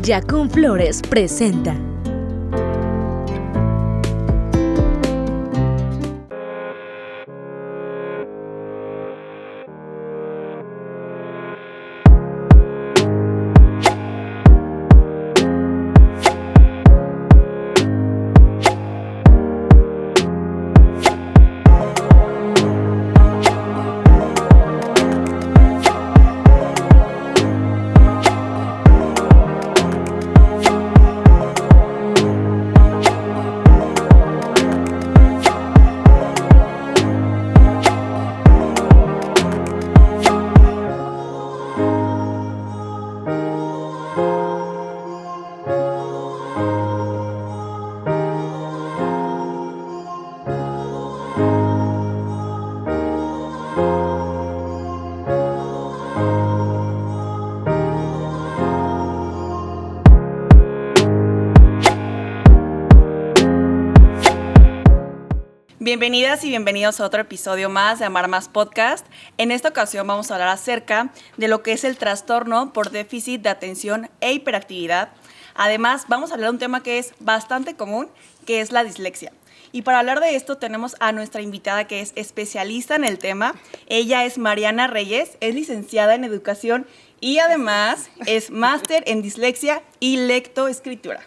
Yacún Flores presenta. Bienvenidas y bienvenidos a otro episodio más de Amar Más Podcast. En esta ocasión vamos a hablar acerca de lo que es el trastorno por déficit de atención e hiperactividad. Además, vamos a hablar de un tema que es bastante común, que es la dislexia. Y para hablar de esto tenemos a nuestra invitada que es especialista en el tema. Ella es Mariana Reyes, es licenciada en educación y además es máster en dislexia y lectoescritura.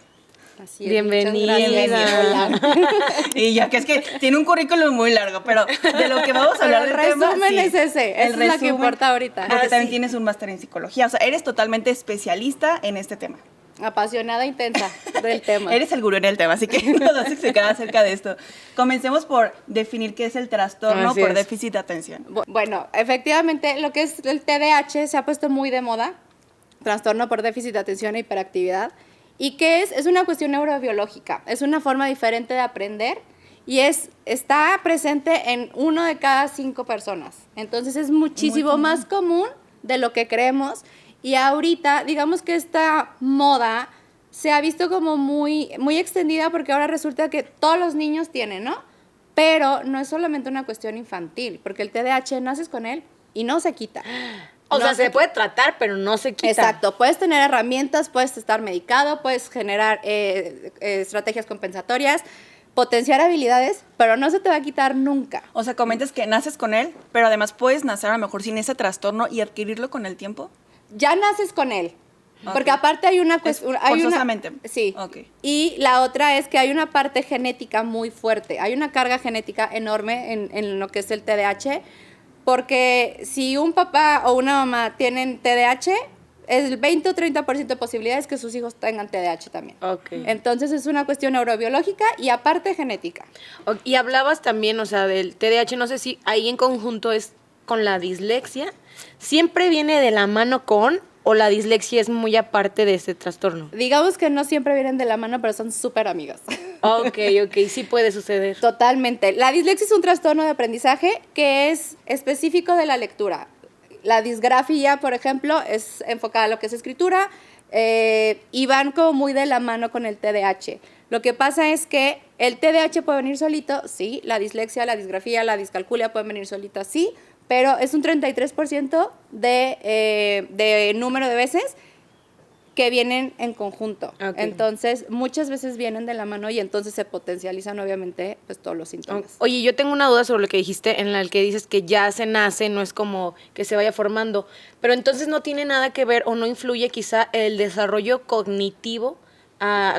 Así es, Bienvenida. Y ya que es que tiene un currículum muy largo, pero de lo que vamos a hablar del tema... El resumen es ese, el es la que importa ahorita. Porque también tienes un máster en psicología, o sea, eres totalmente especialista en este tema. Apasionada, intensa del tema. Eres el gurú en el tema, así que nos vas a explicar acerca de esto. Comencemos por definir qué es el trastorno por déficit de atención. Bueno, efectivamente, lo que es el TDAH se ha puesto muy de moda, trastorno por déficit de atención e hiperactividad. ¿Y qué es? Es una cuestión neurobiológica, es una forma diferente de aprender y está presente en 1 de cada 5 personas. Entonces es muchísimo más común de lo que creemos y ahorita, digamos que esta moda se ha visto como muy, muy extendida porque ahora resulta que todos los niños tienen, ¿no? Pero no es solamente una cuestión infantil, porque el TDAH naces con él y no se quita. O sea, se puede tratar, pero no se quita. Exacto, puedes tener herramientas, puedes estar medicado, puedes generar estrategias compensatorias, potenciar habilidades, pero no se te va a quitar nunca. O sea, comentas que naces con él, pero además puedes nacer a lo mejor sin ese trastorno y adquirirlo con el tiempo. Ya naces con él, porque aparte hay una cuestión... Forzosamente. Sí, Okay. Y la otra es que hay una parte genética muy fuerte, hay una carga genética enorme en lo que es el TDAH, porque si un papá o una mamá tienen TDAH, el 20 o 30% de posibilidades que sus hijos tengan TDAH también. Okay. Entonces es una cuestión neurobiológica y aparte genética. Y hablabas también, o sea, del TDAH, no sé si ahí en conjunto es con la dislexia. ¿Siempre viene de la mano con o la dislexia es muy aparte de este trastorno? Digamos que no siempre vienen de la mano, pero son súper amigas. Ok, sí puede suceder. Totalmente. La dislexia es un trastorno de aprendizaje que es específico de la lectura. La disgrafía, por ejemplo, es enfocada a lo que es escritura y van como muy de la mano con el TDAH. Lo que pasa es que el TDAH puede venir solito, sí, la dislexia, la disgrafía, la discalculia pueden venir solitas, sí, pero es un 33% de número de veces que vienen en conjunto. Okay. Entonces, muchas veces vienen de la mano y entonces se potencializan, obviamente, pues todos los síntomas. Oye, yo tengo una duda sobre lo que dijiste, en la que dices que ya se nace, no es como que se vaya formando, pero entonces no tiene nada que ver o no influye quizá el desarrollo cognitivo.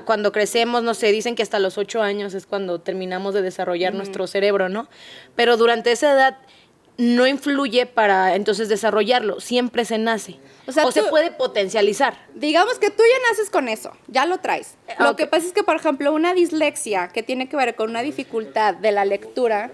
Cuando crecemos, no sé, dicen que hasta los 8 años es cuando terminamos de desarrollar nuestro cerebro, ¿no? Pero durante esa edad no influye para entonces desarrollarlo, siempre se nace. O sea, se puede potencializar. Digamos que tú ya naces con eso, ya lo traes. Lo que pasa es que, por ejemplo, una dislexia que tiene que ver con una dificultad de la lectura,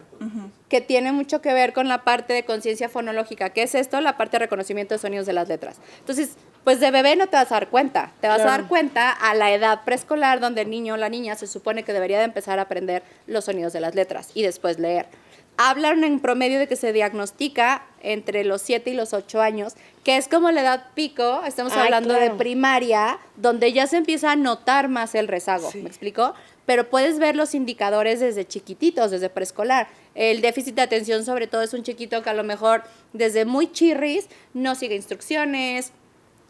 que tiene mucho que ver con la parte de conciencia fonológica, ¿qué es esto? La parte de reconocimiento de sonidos de las letras. Entonces, pues de bebé no te vas a dar cuenta. Te vas a dar cuenta a la edad preescolar donde el niño o la niña se supone que debería de empezar a aprender los sonidos de las letras y después leer. Hablan en promedio de que se diagnostica entre los 7 y los 8 años, que es como la edad pico, estamos hablando de primaria, donde ya se empieza a notar más el rezago, ¿me explico? Pero puedes ver los indicadores desde chiquititos, desde preescolar. El déficit de atención sobre todo es un chiquito que a lo mejor desde muy chirris no sigue instrucciones,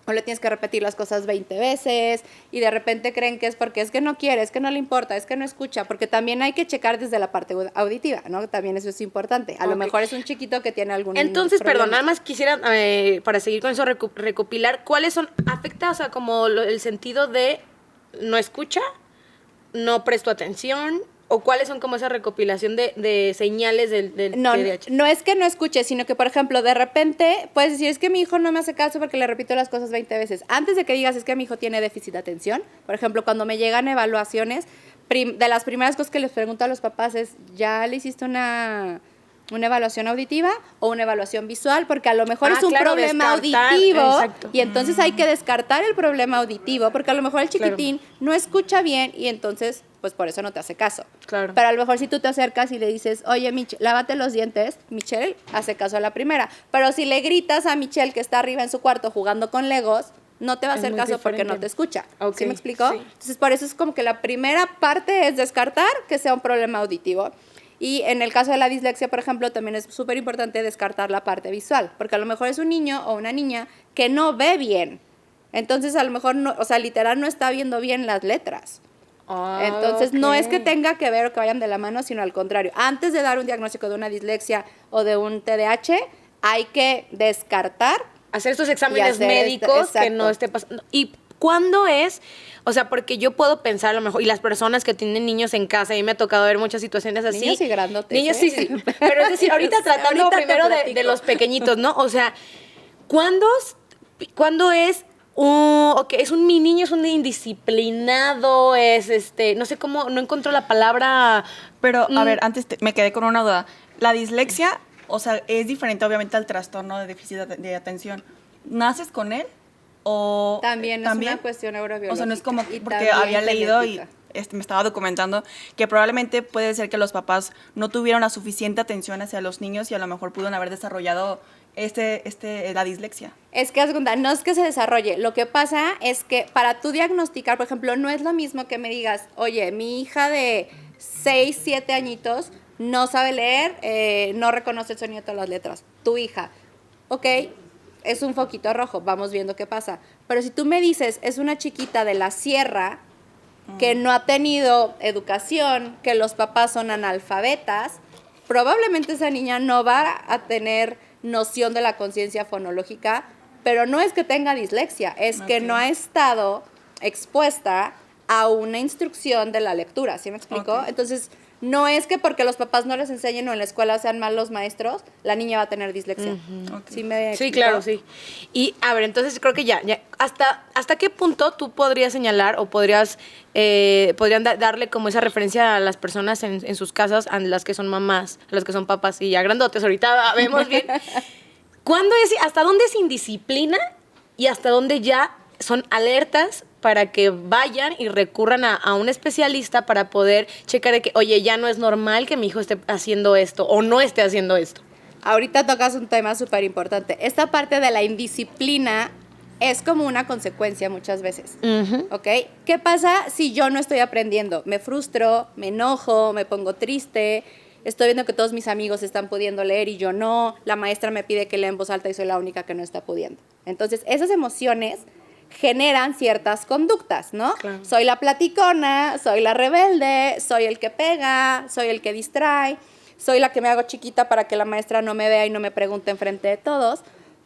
o le tienes que repetir las cosas 20 veces y de repente creen que es porque es que no quiere, es que no le importa, es que no escucha, porque también hay que checar desde la parte auditiva, ¿no? También eso es importante. A lo mejor es un chiquito que tiene algún Entonces, problema. perdón, nada más quisiera, para seguir con eso, recopilar cuáles son, afecta, o sea, como el sentido de no escucha, no presto atención, o cuáles son como esa recopilación de señales del TDAH. No es que no escuche, sino que, por ejemplo, de repente puedes decir, es que mi hijo no me hace caso porque le repito las cosas 20 veces. Antes de que digas, es que mi hijo tiene déficit de atención, por ejemplo, cuando me llegan evaluaciones, de las primeras cosas que les pregunto a los papás es, ¿ya le hiciste una evaluación auditiva o una evaluación visual? Porque a lo mejor es un problema auditivo, exacto. y entonces hay que descartar el problema auditivo, porque a lo mejor el chiquitín no escucha bien y entonces pues por eso no te hace caso. Claro. Pero a lo mejor si tú te acercas y le dices, oye, lávate los dientes, Michelle hace caso a la primera. Pero si le gritas a Michelle que está arriba en su cuarto jugando con Legos, no te va a hacer caso porque no te escucha. Okay, ¿Sí me explico? sí. Entonces, por eso es como que la primera parte es descartar que sea un problema auditivo. Y en el caso de la dislexia, por ejemplo, también es súper importante descartar la parte visual, porque a lo mejor es un niño o una niña que no ve bien. Entonces, a lo mejor, no, o sea, literal no está viendo bien las letras. Entonces, no es que tenga que ver o que vayan de la mano, sino al contrario. Antes de dar un diagnóstico de una dislexia o de un TDAH, hay que descartar. Hacer estos exámenes médicos que no esté pasando. ¿Y cuándo es? O sea, porque yo puedo pensar a lo mejor, y las personas que tienen niños en casa, y me ha tocado ver muchas situaciones así. Niños y grandotes. Niños, sí. Pero es decir, ahorita tratando primero de los pequeñitos, ¿no? O sea, ¿cuándo es es un mi niño, es un indisciplinado, es no sé cómo, no encontró la palabra. Pero, a ver, antes me quedé con una duda. La dislexia, o sea, es diferente obviamente al trastorno de déficit de atención. ¿Naces con él? O También es una cuestión neurobiológica. O sea, no es como, porque había leído genética. y me estaba documentando que probablemente puede ser que los papás no tuvieron la suficiente atención hacia los niños y a lo mejor pudieron haber desarrollado la dislexia. Es que, no es que se desarrolle. Lo que pasa es que para tú diagnosticar, por ejemplo, no es lo mismo que me digas, oye, mi hija de 6, 7 añitos no sabe leer, no reconoce el sonido de todas las letras. Tu hija, ok, es un foquito rojo, vamos viendo qué pasa. Pero si tú me dices, es una chiquita de la sierra que no ha tenido educación, que los papás son analfabetas, probablemente esa niña no va a tener noción de la conciencia fonológica, pero no es que tenga dislexia, es que no ha estado expuesta a una instrucción de la lectura, ¿sí me explico? Okay. Entonces, no es que porque los papás no les enseñen o en la escuela sean malos maestros, la niña va a tener dislexia. Okay. ¿Sí, Claro, sí. Y, a ver, entonces creo que ya ¿hasta qué punto tú podrías señalar o podrían darle como esa referencia a las personas en sus casas, a las que son mamás, a las que son papás y ya grandotes? Ahorita vemos bien. ¿Hasta dónde es indisciplina y hasta dónde ya son alertas para que vayan y recurran a un especialista para poder checar de que, oye, ya no es normal que mi hijo esté haciendo esto o no esté haciendo esto? Ahorita tocas un tema súper importante. Esta parte de la indisciplina es como una consecuencia muchas veces, ¿ok? ¿Qué pasa si yo no estoy aprendiendo? Me frustro, me enojo, me pongo triste, estoy viendo que todos mis amigos están pudiendo leer y yo no, la maestra me pide que lea en voz alta y soy la única que no está pudiendo. Entonces, esas emociones generan ciertas conductas, ¿no? Claro. Soy la platicona, soy la rebelde, soy el que pega, soy el que distrae, soy la que me hago chiquita para que la maestra no me vea y no me pregunte enfrente de todos,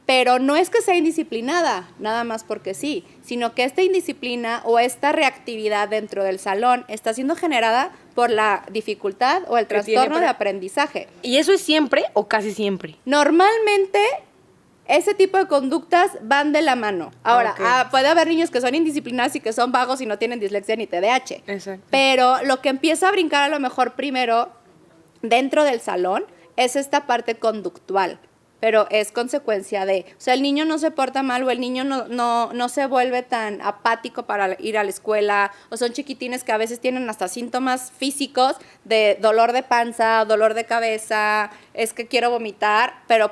pero no es que sea indisciplinada, nada más porque sí, sino que esta indisciplina o esta reactividad dentro del salón está siendo generada por la dificultad o el trastorno de aprendizaje. ¿Y eso es siempre o casi siempre? Normalmente ese tipo de conductas van de la mano. Ahora, puede haber niños que son indisciplinados y que son vagos y no tienen dislexia ni TDAH. Exacto. Pero lo que empieza a brincar a lo mejor primero dentro del salón es esta parte conductual. Pero es consecuencia de, o sea, el niño no se porta mal o el niño no se vuelve tan apático para ir a la escuela, o son chiquitines que a veces tienen hasta síntomas físicos de dolor de panza, dolor de cabeza, es que quiero vomitar, pero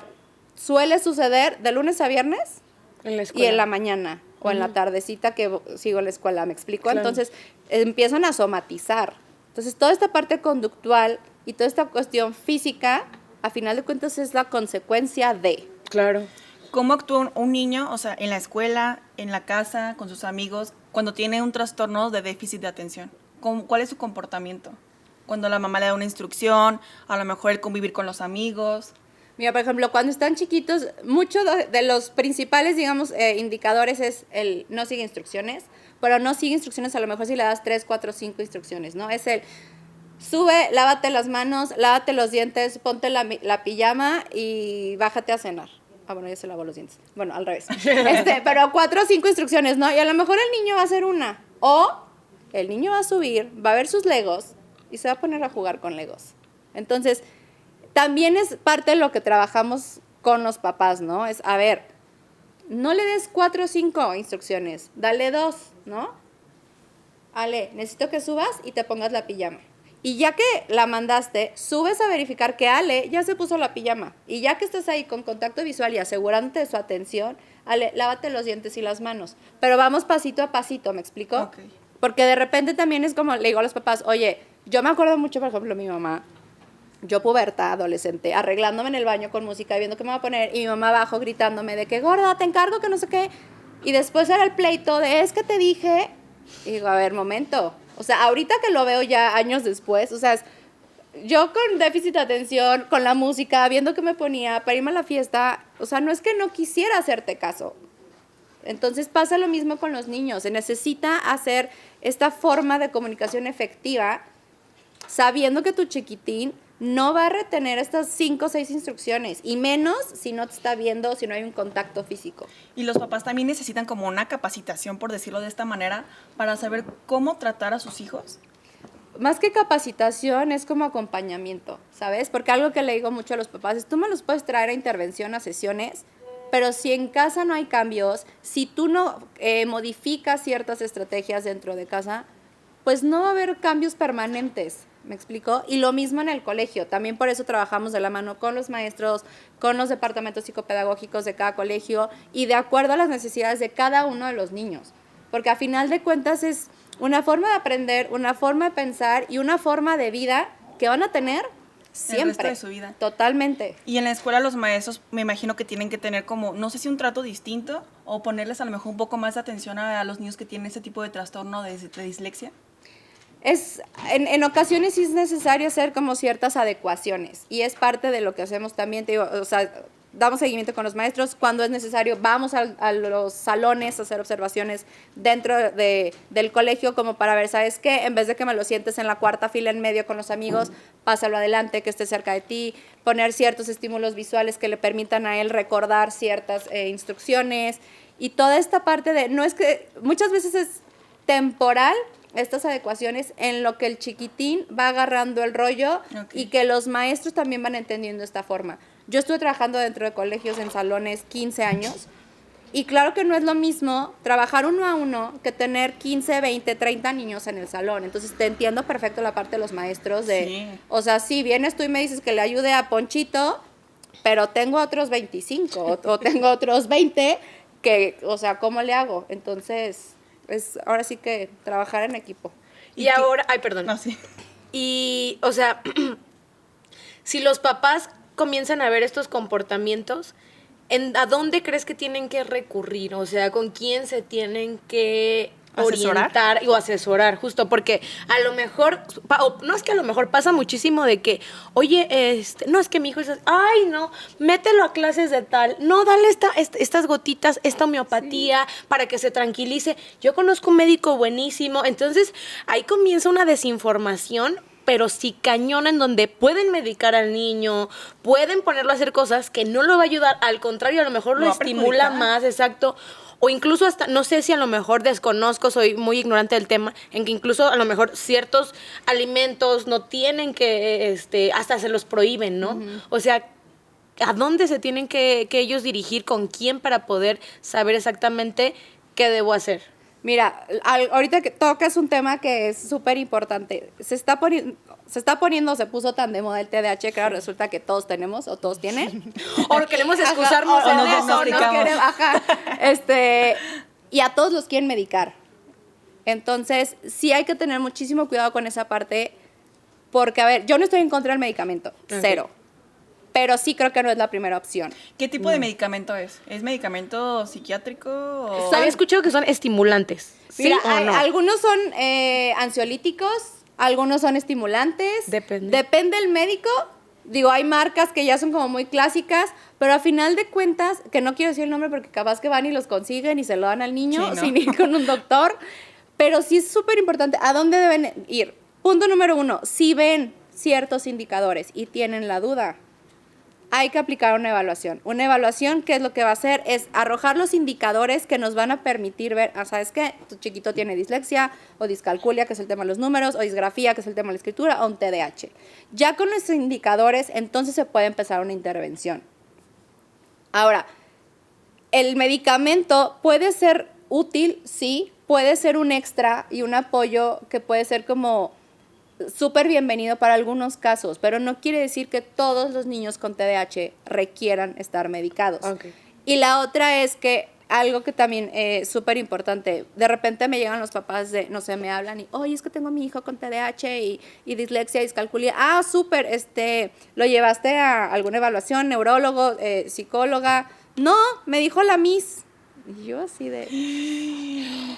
suele suceder de lunes a viernes En la escuela. y en la mañana o en la tardecita que sigo la escuela, ¿me explico? Claro. Entonces empiezan a somatizar. Entonces toda esta parte conductual y toda esta cuestión física, a final de cuentas es la consecuencia de. Claro. ¿Cómo actúa un niño, o sea, en la escuela, en la casa, con sus amigos, cuando tiene un trastorno de déficit de atención? ¿Cuál es su comportamiento? Cuando la mamá le da una instrucción, a lo mejor el convivir con los amigos. Mira, por ejemplo, cuando están chiquitos, muchos de los principales, digamos, indicadores es el no sigue instrucciones, pero no sigue instrucciones a lo mejor si le das 3, 4, 5 instrucciones, ¿no? Es el sube, lávate las manos, lávate los dientes, ponte la pijama y bájate a cenar. Ah, bueno, ya se lavó los dientes. Bueno, al revés. Pero 4 o 5 instrucciones, ¿no? Y a lo mejor el niño va a hacer una. O el niño va a subir, va a ver sus Legos y se va a poner a jugar con Legos. Entonces, también es parte de lo que trabajamos con los papás, ¿no? Es, a ver, no le des 4 o 5 instrucciones, dale 2, ¿no? Ale, necesito que subas y te pongas la pijama. Y ya que la mandaste, subes a verificar que Ale ya se puso la pijama. Y ya que estás ahí con contacto visual y asegurándote de su atención, Ale, lávate los dientes y las manos. Pero vamos pasito a pasito, ¿me explico? Okay. Porque de repente también es como, le digo a los papás, oye, yo me acuerdo mucho, por ejemplo, mi mamá, yo puberta, adolescente, arreglándome en el baño con música, viendo qué me va a poner, y mi mamá abajo gritándome de que, gorda, te encargo, que no sé qué. Y después era el pleito de, es que te dije. Y digo, a ver, momento. O sea, ahorita que lo veo ya años después, o sea, yo con déficit de atención, con la música, viendo qué me ponía para irme a la fiesta, o sea, no es que no quisiera hacerte caso. Entonces pasa lo mismo con los niños. Se necesita hacer esta forma de comunicación efectiva sabiendo que tu chiquitín no va a retener estas 5 o 6 instrucciones, y menos si no te está viendo, si no hay un contacto físico. Y los papás también necesitan como una capacitación, por decirlo de esta manera, para saber cómo tratar a sus hijos. Más que capacitación, es como acompañamiento, ¿sabes? Porque algo que le digo mucho a los papás es, tú me los puedes traer a intervención, a sesiones, pero si en casa no hay cambios, si tú no modificas ciertas estrategias dentro de casa, pues no va a haber cambios permanentes, ¿me explico? Y lo mismo en el colegio, también por eso trabajamos de la mano con los maestros, con los departamentos psicopedagógicos de cada colegio y de acuerdo a las necesidades de cada uno de los niños, porque a final de cuentas es una forma de aprender, una forma de pensar y una forma de vida que van a tener siempre. El resto de su vida. Totalmente. Y en la escuela los maestros me imagino que tienen que tener como, no sé si un trato distinto o ponerles a lo mejor un poco más de atención a los niños que tienen ese tipo de trastorno de dislexia. En ocasiones sí es necesario hacer como ciertas adecuaciones y es parte de lo que hacemos también, te digo, o sea, damos seguimiento con los maestros, cuando es necesario vamos a los salones a hacer observaciones dentro del colegio como para ver, ¿sabes qué? En vez de que me lo sientes en la cuarta fila en medio con los amigos, pásalo adelante, que esté cerca de ti, poner ciertos estímulos visuales que le permitan a él recordar ciertas instrucciones y toda esta parte de, no es que muchas veces es temporal, estas adecuaciones en lo que el chiquitín va agarrando el rollo. Okay. Y que los maestros también van entendiendo esta forma. Yo estuve trabajando dentro de colegios en salones 15 años y claro que no es lo mismo trabajar 1 a 1 que tener 15, 20, 30 niños en el salón. Entonces te entiendo perfecto la parte de los maestros de, sí. O sea, sí, vienes tú y me dices que le ayude a Ponchito, pero tengo otros 25 o tengo otros 20 que, o sea, ¿cómo le hago? Entonces es ahora sí que trabajar en equipo. Y ahora, ay, perdón. No, sí. Y, o sea, si los papás comienzan a ver estos comportamientos, ¿a dónde crees que tienen que recurrir? O sea, ¿con quién se tienen que orientar o asesorar? Justo porque a lo mejor, no es que a lo mejor pasa muchísimo de que, oye, no, es que mi hijo es, ay, no, mételo a clases de tal, no, dale estas gotitas, esta homeopatía para que se tranquilice. Yo conozco un médico buenísimo, entonces ahí comienza una desinformación, pero sí cañona, en donde pueden medicar al niño, pueden ponerlo a hacer cosas que no lo va a ayudar, al contrario, a lo mejor lo estimula más, exacto. O incluso hasta, no sé si a lo mejor desconozco, soy muy ignorante del tema, en que incluso a lo mejor ciertos alimentos no tienen que, hasta se los prohíben, ¿no? Uh-huh. O sea, ¿a dónde se tienen que ellos dirigir, con quién para poder saber exactamente qué debo hacer? Mira, ahorita que tocas un tema que es súper importante. Se puso tan de moda el TDAH que ahora resulta que todos tenemos o todos tienen. O queremos excusarnos en eso, no queremos, y a todos los quieren medicar. Entonces, sí hay que tener muchísimo cuidado con esa parte porque, a ver, yo no estoy en contra del medicamento, cero. pero sí creo que no es la primera opción. ¿Qué tipo de medicamento es? ¿Es medicamento psiquiátrico o...? Había escuchado que son estimulantes. ¿Sí Mira, o no? algunos son ansiolíticos, algunos son estimulantes. Depende. Depende del médico. Digo, hay marcas que ya son como muy clásicas, pero a final de cuentas, que no quiero decir el nombre porque capaz que van y los consiguen y se lo dan al niño Sí, ¿no? sin ir con un doctor, pero sí es súper importante. ¿A dónde deben ir? Punto número 1, si ven ciertos indicadores y tienen la duda, hay que aplicar una evaluación. Una evaluación, ¿qué es lo que va a hacer? Es arrojar los indicadores que nos van a permitir ver, ¿sabes qué? Tu chiquito tiene dislexia o discalculia, que es el tema de los números, o disgrafía, que es el tema de la escritura, o un TDAH. Ya con esos indicadores, entonces se puede empezar una intervención. Ahora, el medicamento puede ser útil, sí, puede ser un extra y un apoyo que puede ser como súper bienvenido para algunos casos, pero no quiere decir que todos los niños con TDAH requieran estar medicados. Okay. Y la otra es que algo que también es súper importante, de repente me llegan los papás de, no sé, me hablan y, oye, es que tengo a mi hijo con TDAH y dislexia, discalculia. Ah, súper, ¿lo llevaste a alguna evaluación, neurólogo, psicóloga? No, me dijo la Miss. Y yo así de...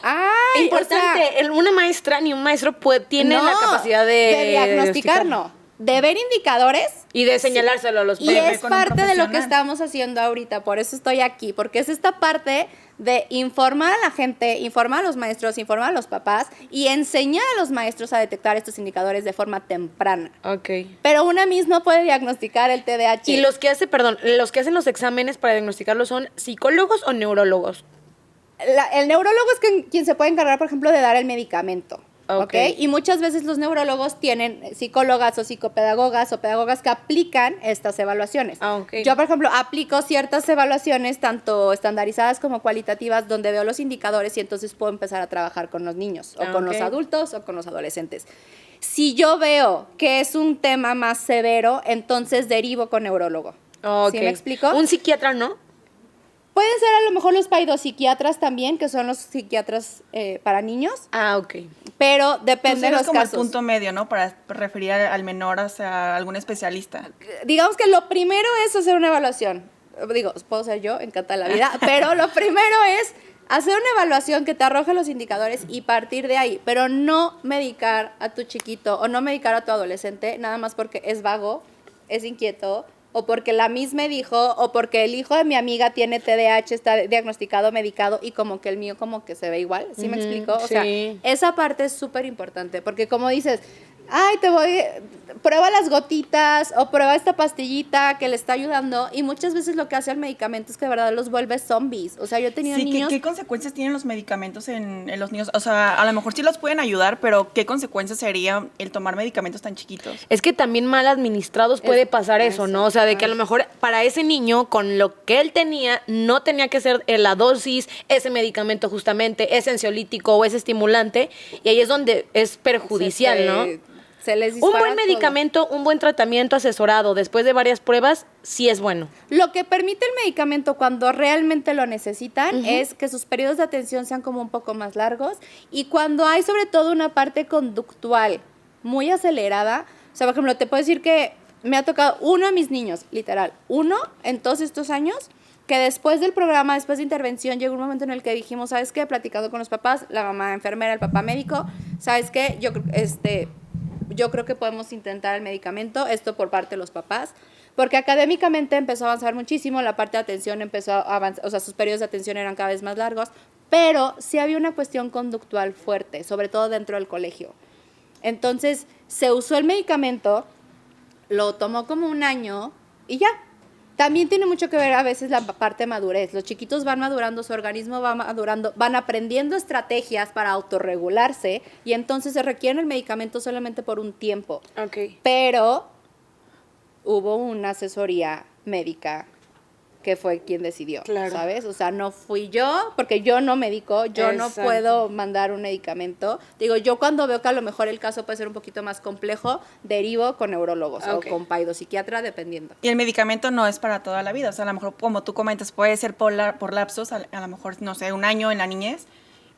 ¡Ay! Importante, una maestra ni un maestro tiene la capacidad de diagnosticar, no. De ver indicadores. Y de señalárselo a los Y padres. es con un parte de lo que profesional. estamos haciendo ahorita, por eso estoy aquí, porque es esta parte de informar a la gente, informar a los maestros, informar a los papás y enseñar a los maestros a detectar estos indicadores de forma temprana. Ok. Pero una misma no puede diagnosticar el TDAH. Y los que hacen los exámenes para diagnosticarlo son psicólogos o neurólogos. El neurólogo es quien se puede encargar, por ejemplo, de dar el medicamento. Ok. ¿Ok? Y muchas veces los neurólogos tienen psicólogas o psicopedagogas o pedagogas que aplican estas evaluaciones. Ah, ok. Yo, por ejemplo, aplico ciertas evaluaciones, tanto estandarizadas como cualitativas, donde veo los indicadores y entonces puedo empezar a trabajar con los niños, o con los Ok. adultos, o con los adolescentes. Si yo veo que es un tema más severo, entonces derivo con neurólogo. Ok. ¿Sí me explico? Un psiquiatra, ¿no? Pueden ser a lo mejor los paidopsiquiatras también, que son los psiquiatras para niños, Ah, ok. pero Tú depende de eres los como casos. el punto medio, ¿no? Para referir al menor hacia algún especialista. Digamos que lo primero es hacer una evaluación. Digo, puedo ser yo, encantada la vida, pero lo primero es hacer una evaluación que te arroje los indicadores y partir de ahí, pero no medicar a tu chiquito o no medicar a tu adolescente nada más porque es vago, es inquieto, o porque la misma me dijo, o porque el hijo de mi amiga tiene TDAH, está diagnosticado, medicado, y como que el mío como que se ve igual. ¿Sí me explico? O sea, sí. esa parte es súper importante, porque como dices, ay, prueba las gotitas, o prueba esta pastillita que le está ayudando, y muchas veces lo que hace el medicamento es que de verdad los vuelve zombies. O sea, yo he tenido Sí, niños... ¿qué consecuencias tienen los medicamentos en los niños? O sea, a lo mejor sí los pueden ayudar, pero ¿qué consecuencias sería el tomar medicamentos tan chiquitos? Es que también mal administrados puede pasar eso, ¿no? O sea, de que a lo mejor para ese niño, con lo que él tenía, no tenía que ser la dosis, ese medicamento justamente, ese ansiolítico o ese estimulante, y ahí es donde es perjudicial, ¿no? Se les Un dispara buen todo. medicamento, un buen tratamiento asesorado después de varias pruebas, sí es bueno. Lo que permite el medicamento cuando realmente lo necesitan es que sus periodos de atención sean como un poco más largos y cuando hay sobre todo una parte conductual muy acelerada, o sea, por ejemplo, te puedo decir que me ha tocado uno de mis niños, literal, uno en todos estos años, que después del programa, después de intervención, llegó un momento en el que dijimos, ¿sabes qué? Platicando con los papás, la mamá enfermera, el papá médico, ¿sabes qué? Yo creo que podemos intentar el medicamento, esto por parte de los papás, porque académicamente empezó a avanzar muchísimo, la parte de atención empezó a avanzar, o sea, sus periodos de atención eran cada vez más largos, pero sí había una cuestión conductual fuerte, sobre todo dentro del colegio. Entonces, se usó el medicamento, lo tomó como un año y ya. También tiene mucho que ver a veces la parte de madurez. Los chiquitos van madurando, su organismo va madurando, van aprendiendo estrategias para autorregularse y entonces se requiere el medicamento solamente por un tiempo. Ok. Pero hubo una asesoría médica que fue quien decidió, Claro. ¿sabes? O sea, no fui yo, porque yo no medico, yo no Exacto. puedo mandar un medicamento. Digo, yo cuando veo que a lo mejor el caso puede ser un poquito más complejo, derivo con neurólogos Ok. o con paidopsiquiatra, dependiendo. Y el medicamento no es para toda la vida. O sea, a lo mejor, como tú comentas, puede ser por lapsos, a lo mejor, no sé, un año en la niñez.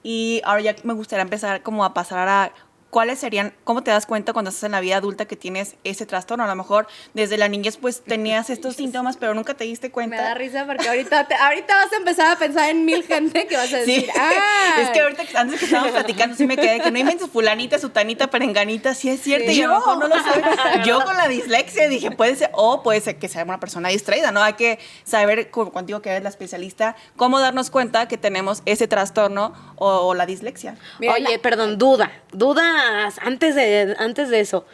Y ahora ya me gustaría empezar como a pasar a ¿cuáles serían, cómo te das cuenta cuando estás en la vida adulta que tienes ese trastorno? A lo mejor desde la niñez pues tenías estos síntomas, pero nunca te diste cuenta. Me da risa porque ahorita vas a empezar a pensar en 1000 gente que vas a decir, Sí. ah. Es que ahorita, antes que estábamos platicando, sí me quedé que no inventes fulanita, sutanita, perenganita, sí es cierto, Sí. y a lo mejor no lo sé. Yo con la dislexia dije, puede ser que sea una persona distraída, ¿no? Hay que saber, contigo que eres la especialista, cómo darnos cuenta que tenemos ese trastorno o la dislexia. Mira, Oye, perdón, dudas antes de eso.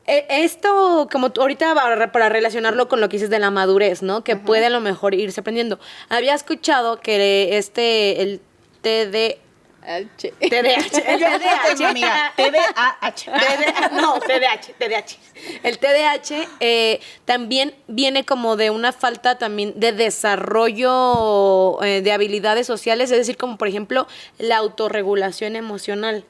Esto, como tú ahorita para relacionarlo con lo que dices de la madurez, ¿no? Que puede a lo mejor irse aprendiendo. Había escuchado que el TDAH. TDAH, amiga. TDAH. El TDAH también viene como de una falta también de desarrollo de habilidades sociales, es decir, como por ejemplo la autorregulación emocional.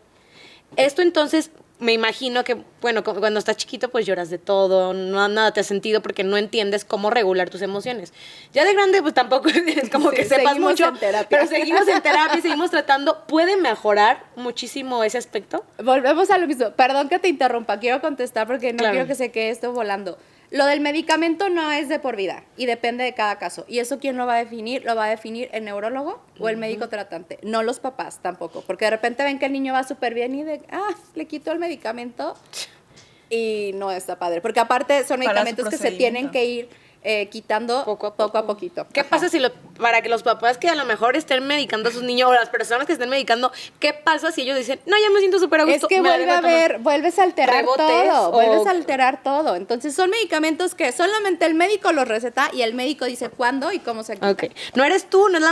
Esto entonces, me imagino que, bueno, cuando estás chiquito pues lloras de todo, nada te ha sentido porque no entiendes cómo regular tus emociones. Ya de grande pues tampoco es como que sepas seguimos mucho, en terapia. pero seguimos en terapia, seguimos tratando. ¿Puede mejorar muchísimo ese aspecto? Volvemos a lo mismo. Perdón que te interrumpa, quiero contestar porque no Claro. quiero que se quede esto volando. Lo del medicamento no es de por vida y depende de cada caso. ¿Y eso quién lo va a definir? Lo va a definir el neurólogo o el médico tratante. No los papás tampoco, porque de repente ven que el niño va súper bien y le quito el medicamento y no está padre. Porque aparte son Para su medicamentos que se tienen procedimiento. que ir quitando poco a poquito. ¿Qué Ajá. pasa para que los papás que a lo mejor estén medicando a sus niños o las personas que estén medicando, qué pasa si ellos dicen, no, ya me siento súper a gusto? Es que me la dejo tomar"? vuelves a alterar Rebotes todo, o- vuelves a alterar todo. Entonces son medicamentos que solamente el médico los receta y el médico dice cuándo y cómo se quita. Ok. No eres tú, no es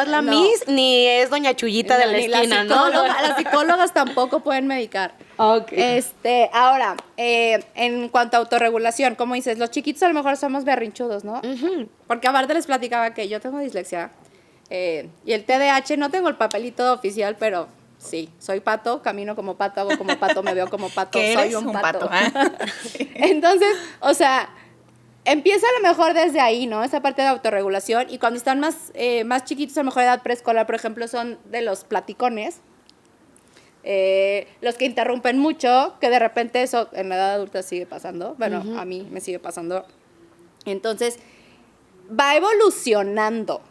la No. Miss, ni es doña Chuyita de la Ni esquina, ¿no? Las psicólogas tampoco pueden medicar. Ok. Ahora, en cuanto a autorregulación, como dices, los chiquitos a lo mejor somos berrinchudos, ¿no? Porque aparte les platicaba que yo tengo dislexia y el TDAH, no tengo el papelito oficial, pero sí, soy pato, camino como pato, hago como pato, me veo como pato, Que soy eres un un pato. pato, ¿eh? Entonces, o sea, empieza a lo mejor desde ahí, ¿no? Esa parte de autorregulación y cuando están más chiquitos, a lo mejor edad preescolar, por ejemplo, son de los platicones. Los que interrumpen mucho, que de repente eso en la edad adulta sigue pasando. Bueno, a mí me sigue pasando. Entonces, va evolucionando.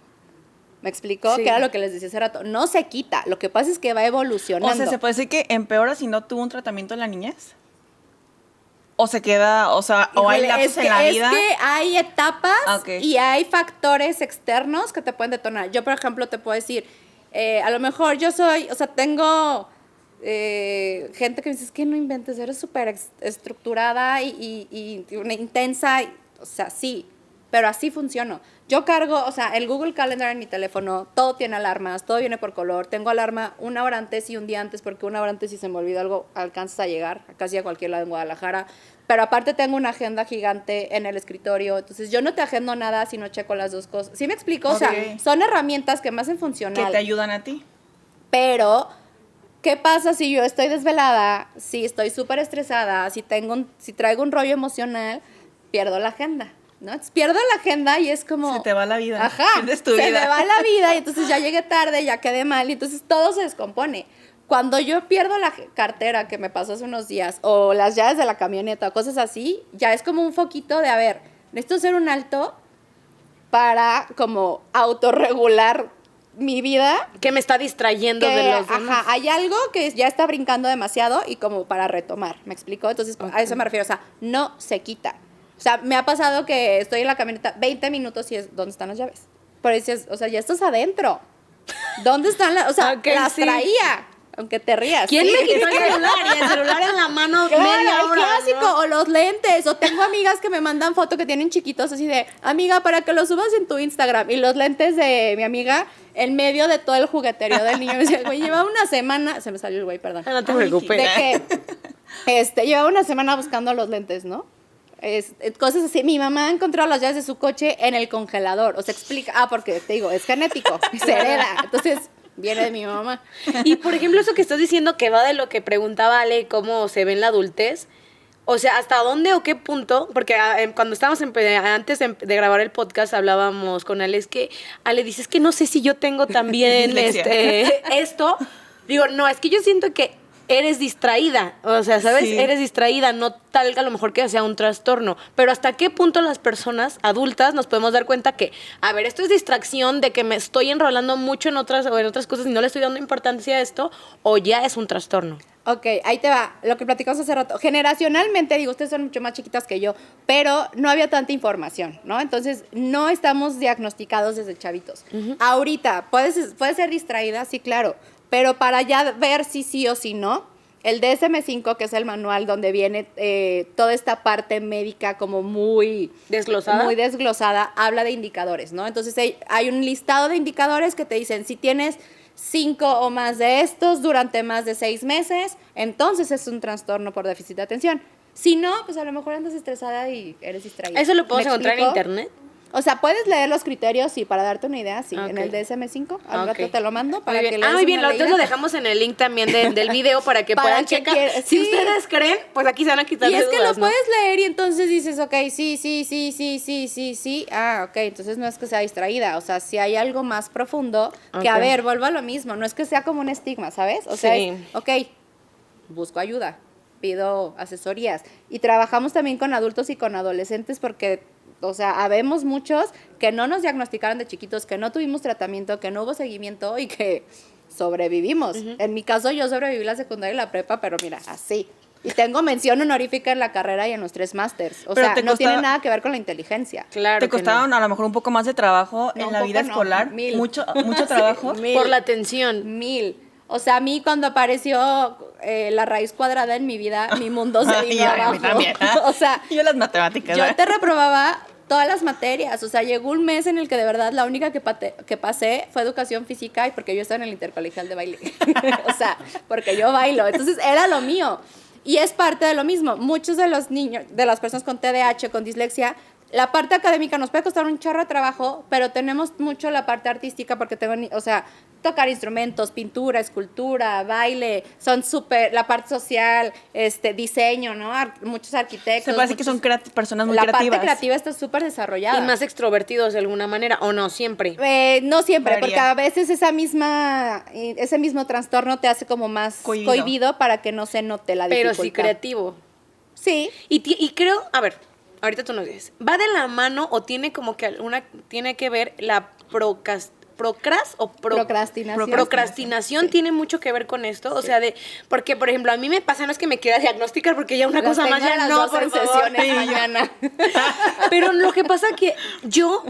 ¿Me explico? Sí. Que era lo que les decía hace rato. No se quita, lo que pasa es que va evolucionando. O sea, ¿se puede decir que empeora si no tuvo un tratamiento en la niñez? ¿O se queda, o sea, o hay Híjole, lapsos en la vida? Es que hay etapas Ok. y hay factores externos que te pueden detonar. Yo, por ejemplo, te puedo decir, a lo mejor yo tengo gente que me dice, es que no inventes, eres súper estructurada y una intensa, o sea, sí, pero así funciono. Yo cargo, o sea, el Google Calendar en mi teléfono, todo tiene alarmas, todo viene por color, tengo alarma una hora antes y un día antes, porque una hora antes si se me olvida algo, alcanzas a llegar casi a cualquier lado en Guadalajara, pero aparte tengo una agenda gigante en el escritorio, entonces yo no te agendo nada si no checo las dos cosas. ¿Sí me explico? O sea, Ok. son herramientas que me hacen funcional. Que te ayudan a ti. Pero, ¿qué pasa si yo estoy desvelada, si estoy súper estresada, si traigo un rollo emocional, pierdo la agenda, ¿no? Entonces, pierdo la agenda y es como... Se te va la vida. Ajá, Pierdes tu se vida. me va la vida y entonces ya llegué tarde, ya quedé mal y entonces todo se descompone. Cuando yo pierdo la cartera que me pasó hace unos días o las llaves de la camioneta o cosas así, ya es como un foquito de, a ver, necesito hacer un alto para como autorregular mi vida. Que me está distrayendo Que, de los demás. ajá, hay algo que ya está brincando demasiado y como para retomar, ¿me explico? Entonces, a eso me refiero, o sea, no se quita. O sea, me ha pasado que estoy en la camioneta 20 minutos y es, ¿dónde están las llaves? Pero dices, o sea, ya estás adentro. ¿Dónde están las? O sea, Ok, las sí. traía, aunque te rías. ¿Quién Sí. me quitó el celular? Y el celular en la mano Claro, media el hora, clásico, ¿no? o los lentes, o tengo amigas que me mandan foto que tienen chiquitos así de, amiga, para que los subas en tu Instagram, y los lentes de mi amiga en medio de todo el jugueterío del niño. Me decía, güey, lleva una semana, se me salió el güey, perdón, No te Ay, preocupes. de que llevaba una semana buscando los lentes, ¿no? Cosas así. Mi mamá ha encontrado las llaves de su coche en el congelador. O sea, explica. Porque te digo, es genético, se hereda. Entonces, viene de mi mamá. Y por ejemplo, eso que estás diciendo que va de lo que preguntaba Ale, cómo se ve en la adultez. O sea, ¿hasta dónde o qué punto? Porque cuando estábamos antes de grabar el podcast hablábamos con Ale, es que Ale dice, es que no sé si yo tengo también Dislexia. esto. Digo, no, es que yo siento que eres distraída, o sea, ¿sabes? Sí. Eres distraída, no tal a lo mejor que sea un trastorno, pero ¿hasta qué punto las personas adultas nos podemos dar cuenta que, a ver, esto es distracción de que me estoy enrolando mucho en otras cosas y no le estoy dando importancia a esto, o ya es un trastorno? Ok, ahí te va, lo que platicamos hace rato. Generacionalmente, digo, ustedes son mucho más chiquitas que yo, pero no había tanta información, ¿no? Entonces, no estamos diagnosticados desde chavitos. Ahorita, ¿puedes ser distraída? Sí, claro, pero para ya ver si sí o si no, el DSM-5, que es el manual donde viene toda esta parte médica como muy desglosada, habla de indicadores, ¿no? Entonces, hay un listado de indicadores que te dicen, si tienes 5 o más de estos durante más de 6 meses, entonces es un trastorno por déficit de atención. Si no, pues a lo mejor andas estresada y eres distraída. ¿Eso lo podemos ¿Me encontrar en explico? internet? O sea, puedes leer los criterios, sí, para darte una idea, sí, en Ok. el DSM-5. Al rato Ok. te lo mando para Muy que bien. leas Muy bien, una entonces lo leída. dejamos en el link también del video para que Para puedan que checar. quiera- Si sí. ustedes creen, pues aquí se van a quitar Y es de que dudas, lo ¿no? puedes leer y entonces dices, ok, sí. Ah, ok, entonces no es que sea distraída. O sea, si hay algo más profundo, que a Ok. ver, vuelvo a lo mismo. No es que sea como un estigma, ¿sabes? O sea, Sí. ok, busco ayuda, pido asesorías. Y trabajamos también con adultos y con adolescentes porque, o sea, habemos muchos que no nos diagnosticaron de chiquitos, que no tuvimos tratamiento, que no hubo seguimiento y que sobrevivimos. En mi caso, yo sobreviví la secundaria y la prepa, pero mira, así. Y tengo mención honorífica en la carrera y en los 3 másters. O Pero sea, te no tiene costaba- nada que ver con la inteligencia. Claro ¿Te que no. costaron a lo mejor un poco más de trabajo No, en un la poco vida no, escolar? 1000. Mucho trabajo. Mil. Por la atención. 1000. O sea, a mí cuando apareció la raíz cuadrada en mi vida, mi mundo se Y vino a mí abajo. también. O sea, Yo las matemáticas. yo ¿verdad? te reprobaba todas las materias. O sea, llegó un mes en el que de verdad la única que pasé fue educación física y porque yo estaba en el intercolegial de baile. O sea, porque yo bailo. Entonces era lo mío. Y es parte de lo mismo. Muchos de los niños, de las personas con TDAH, con dislexia, la parte académica nos puede costar un chorro de trabajo, pero tenemos mucho la parte artística porque o sea, tocar instrumentos, pintura, escultura, baile, son súper, la parte social, diseño, ¿no? Muchos arquitectos. Se parece que son personas muy la creativas. parte creativa está súper desarrollada. Y más extrovertidos de alguna manera, o no, siempre. No siempre, Varía. porque a veces ese mismo trastorno te hace como más Cohibido. cohibido para que no se note la Pero dificultad. sí creativo. Sí. Y creo, a ver, ahorita tú nos dices, ¿va de la mano o tiene como que tiene que ver la Procrastinación. Procrastinación tiene mucho que ver con esto, o sea, porque por ejemplo, a mí me pasa, no es que me quiera diagnosticar porque ya una Las cosa más tengo a ya las no, dos por en favor. sesiones Sí, mañana. Pero lo que pasa que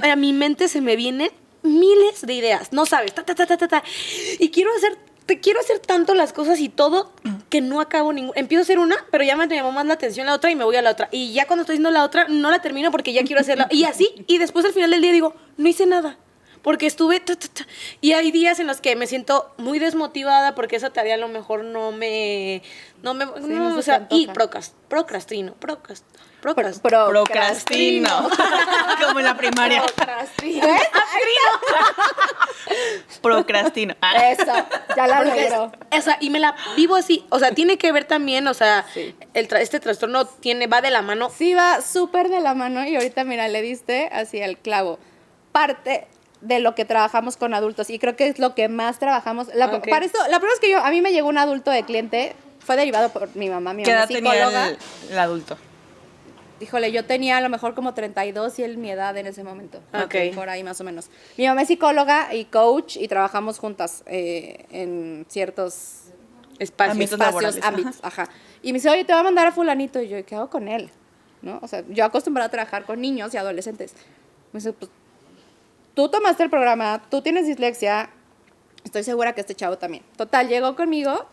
a mi mente se me vienen miles de ideas, no sabes, y quiero hacer tanto las cosas y todo que no acabo ninguna. Empiezo a hacer una, pero ya me llamó más la atención la otra y me voy a la otra. Y ya cuando estoy haciendo la otra, no la termino porque ya quiero hacerla. Y así, y después al final del día digo, no hice nada. Porque estuve... Y hay días en los que me siento muy desmotivada porque esa tarea a lo mejor no se te o sea, y antoja. procrastino. Procrastino. Como en la primaria. Procrastino. Procrastino. Eso, ya la logró. O sea, y me la vivo así. O sea, tiene que ver también, o sea, Sí. este trastorno va de la mano. Sí, va súper de la mano y ahorita, mira, le diste así al clavo. Parte de lo que trabajamos con adultos y creo que es lo que más trabajamos. Ok. Para esto, la prueba es que a mí me llegó un adulto de cliente, fue derivado por mi mamá. Mi ¿Qué mamá edad es tenía psicóloga. el adulto? Híjole, yo tenía a lo mejor como 32 y él mi edad en ese momento. Ok. Por ahí más o menos. Mi mamá es psicóloga y coach y trabajamos juntas en ciertos Ámbitos laborales. ámbitos. Ajá. Y me dice, oye, te voy a mandar a fulanito. Y yo, ¿qué hago con él? ¿No? O sea, yo acostumbrada a trabajar con niños y adolescentes. Me dice, pues, tú tomaste el programa, tú tienes dislexia, estoy segura que este chavo también. Total, llegó conmigo,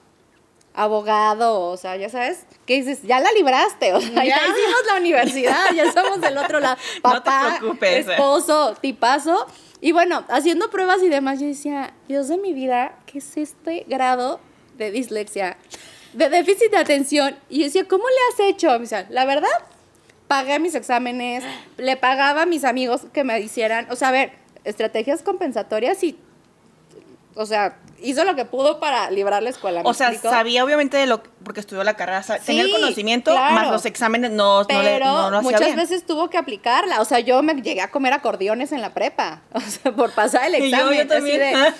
abogado, o sea, ya sabes, ¿qué dices? Ya la libraste, o sea, ya Ya. hicimos la universidad, ya somos del otro lado. No te Papá, preocupes. esposo, tipazo. Y bueno, haciendo pruebas y demás, yo decía, Dios de mi vida, ¿qué es este grado de dislexia? De déficit de atención. Y yo decía, ¿cómo le has hecho? Me decía, la verdad, pagué mis exámenes, le pagaba a mis amigos que me hicieran, o sea, a ver, estrategias compensatorias y, o sea, hizo lo que pudo para librar la escuela. ¿me O sea, explico? sabía obviamente de porque estudió la carrera, tenía el Sí, conocimiento, claro. más los exámenes no lo hacía muchas bien. veces tuvo que aplicarla. O sea, yo me llegué a comer acordeones en la prepa. O sea, por pasar el Y yo examen. también. Así de,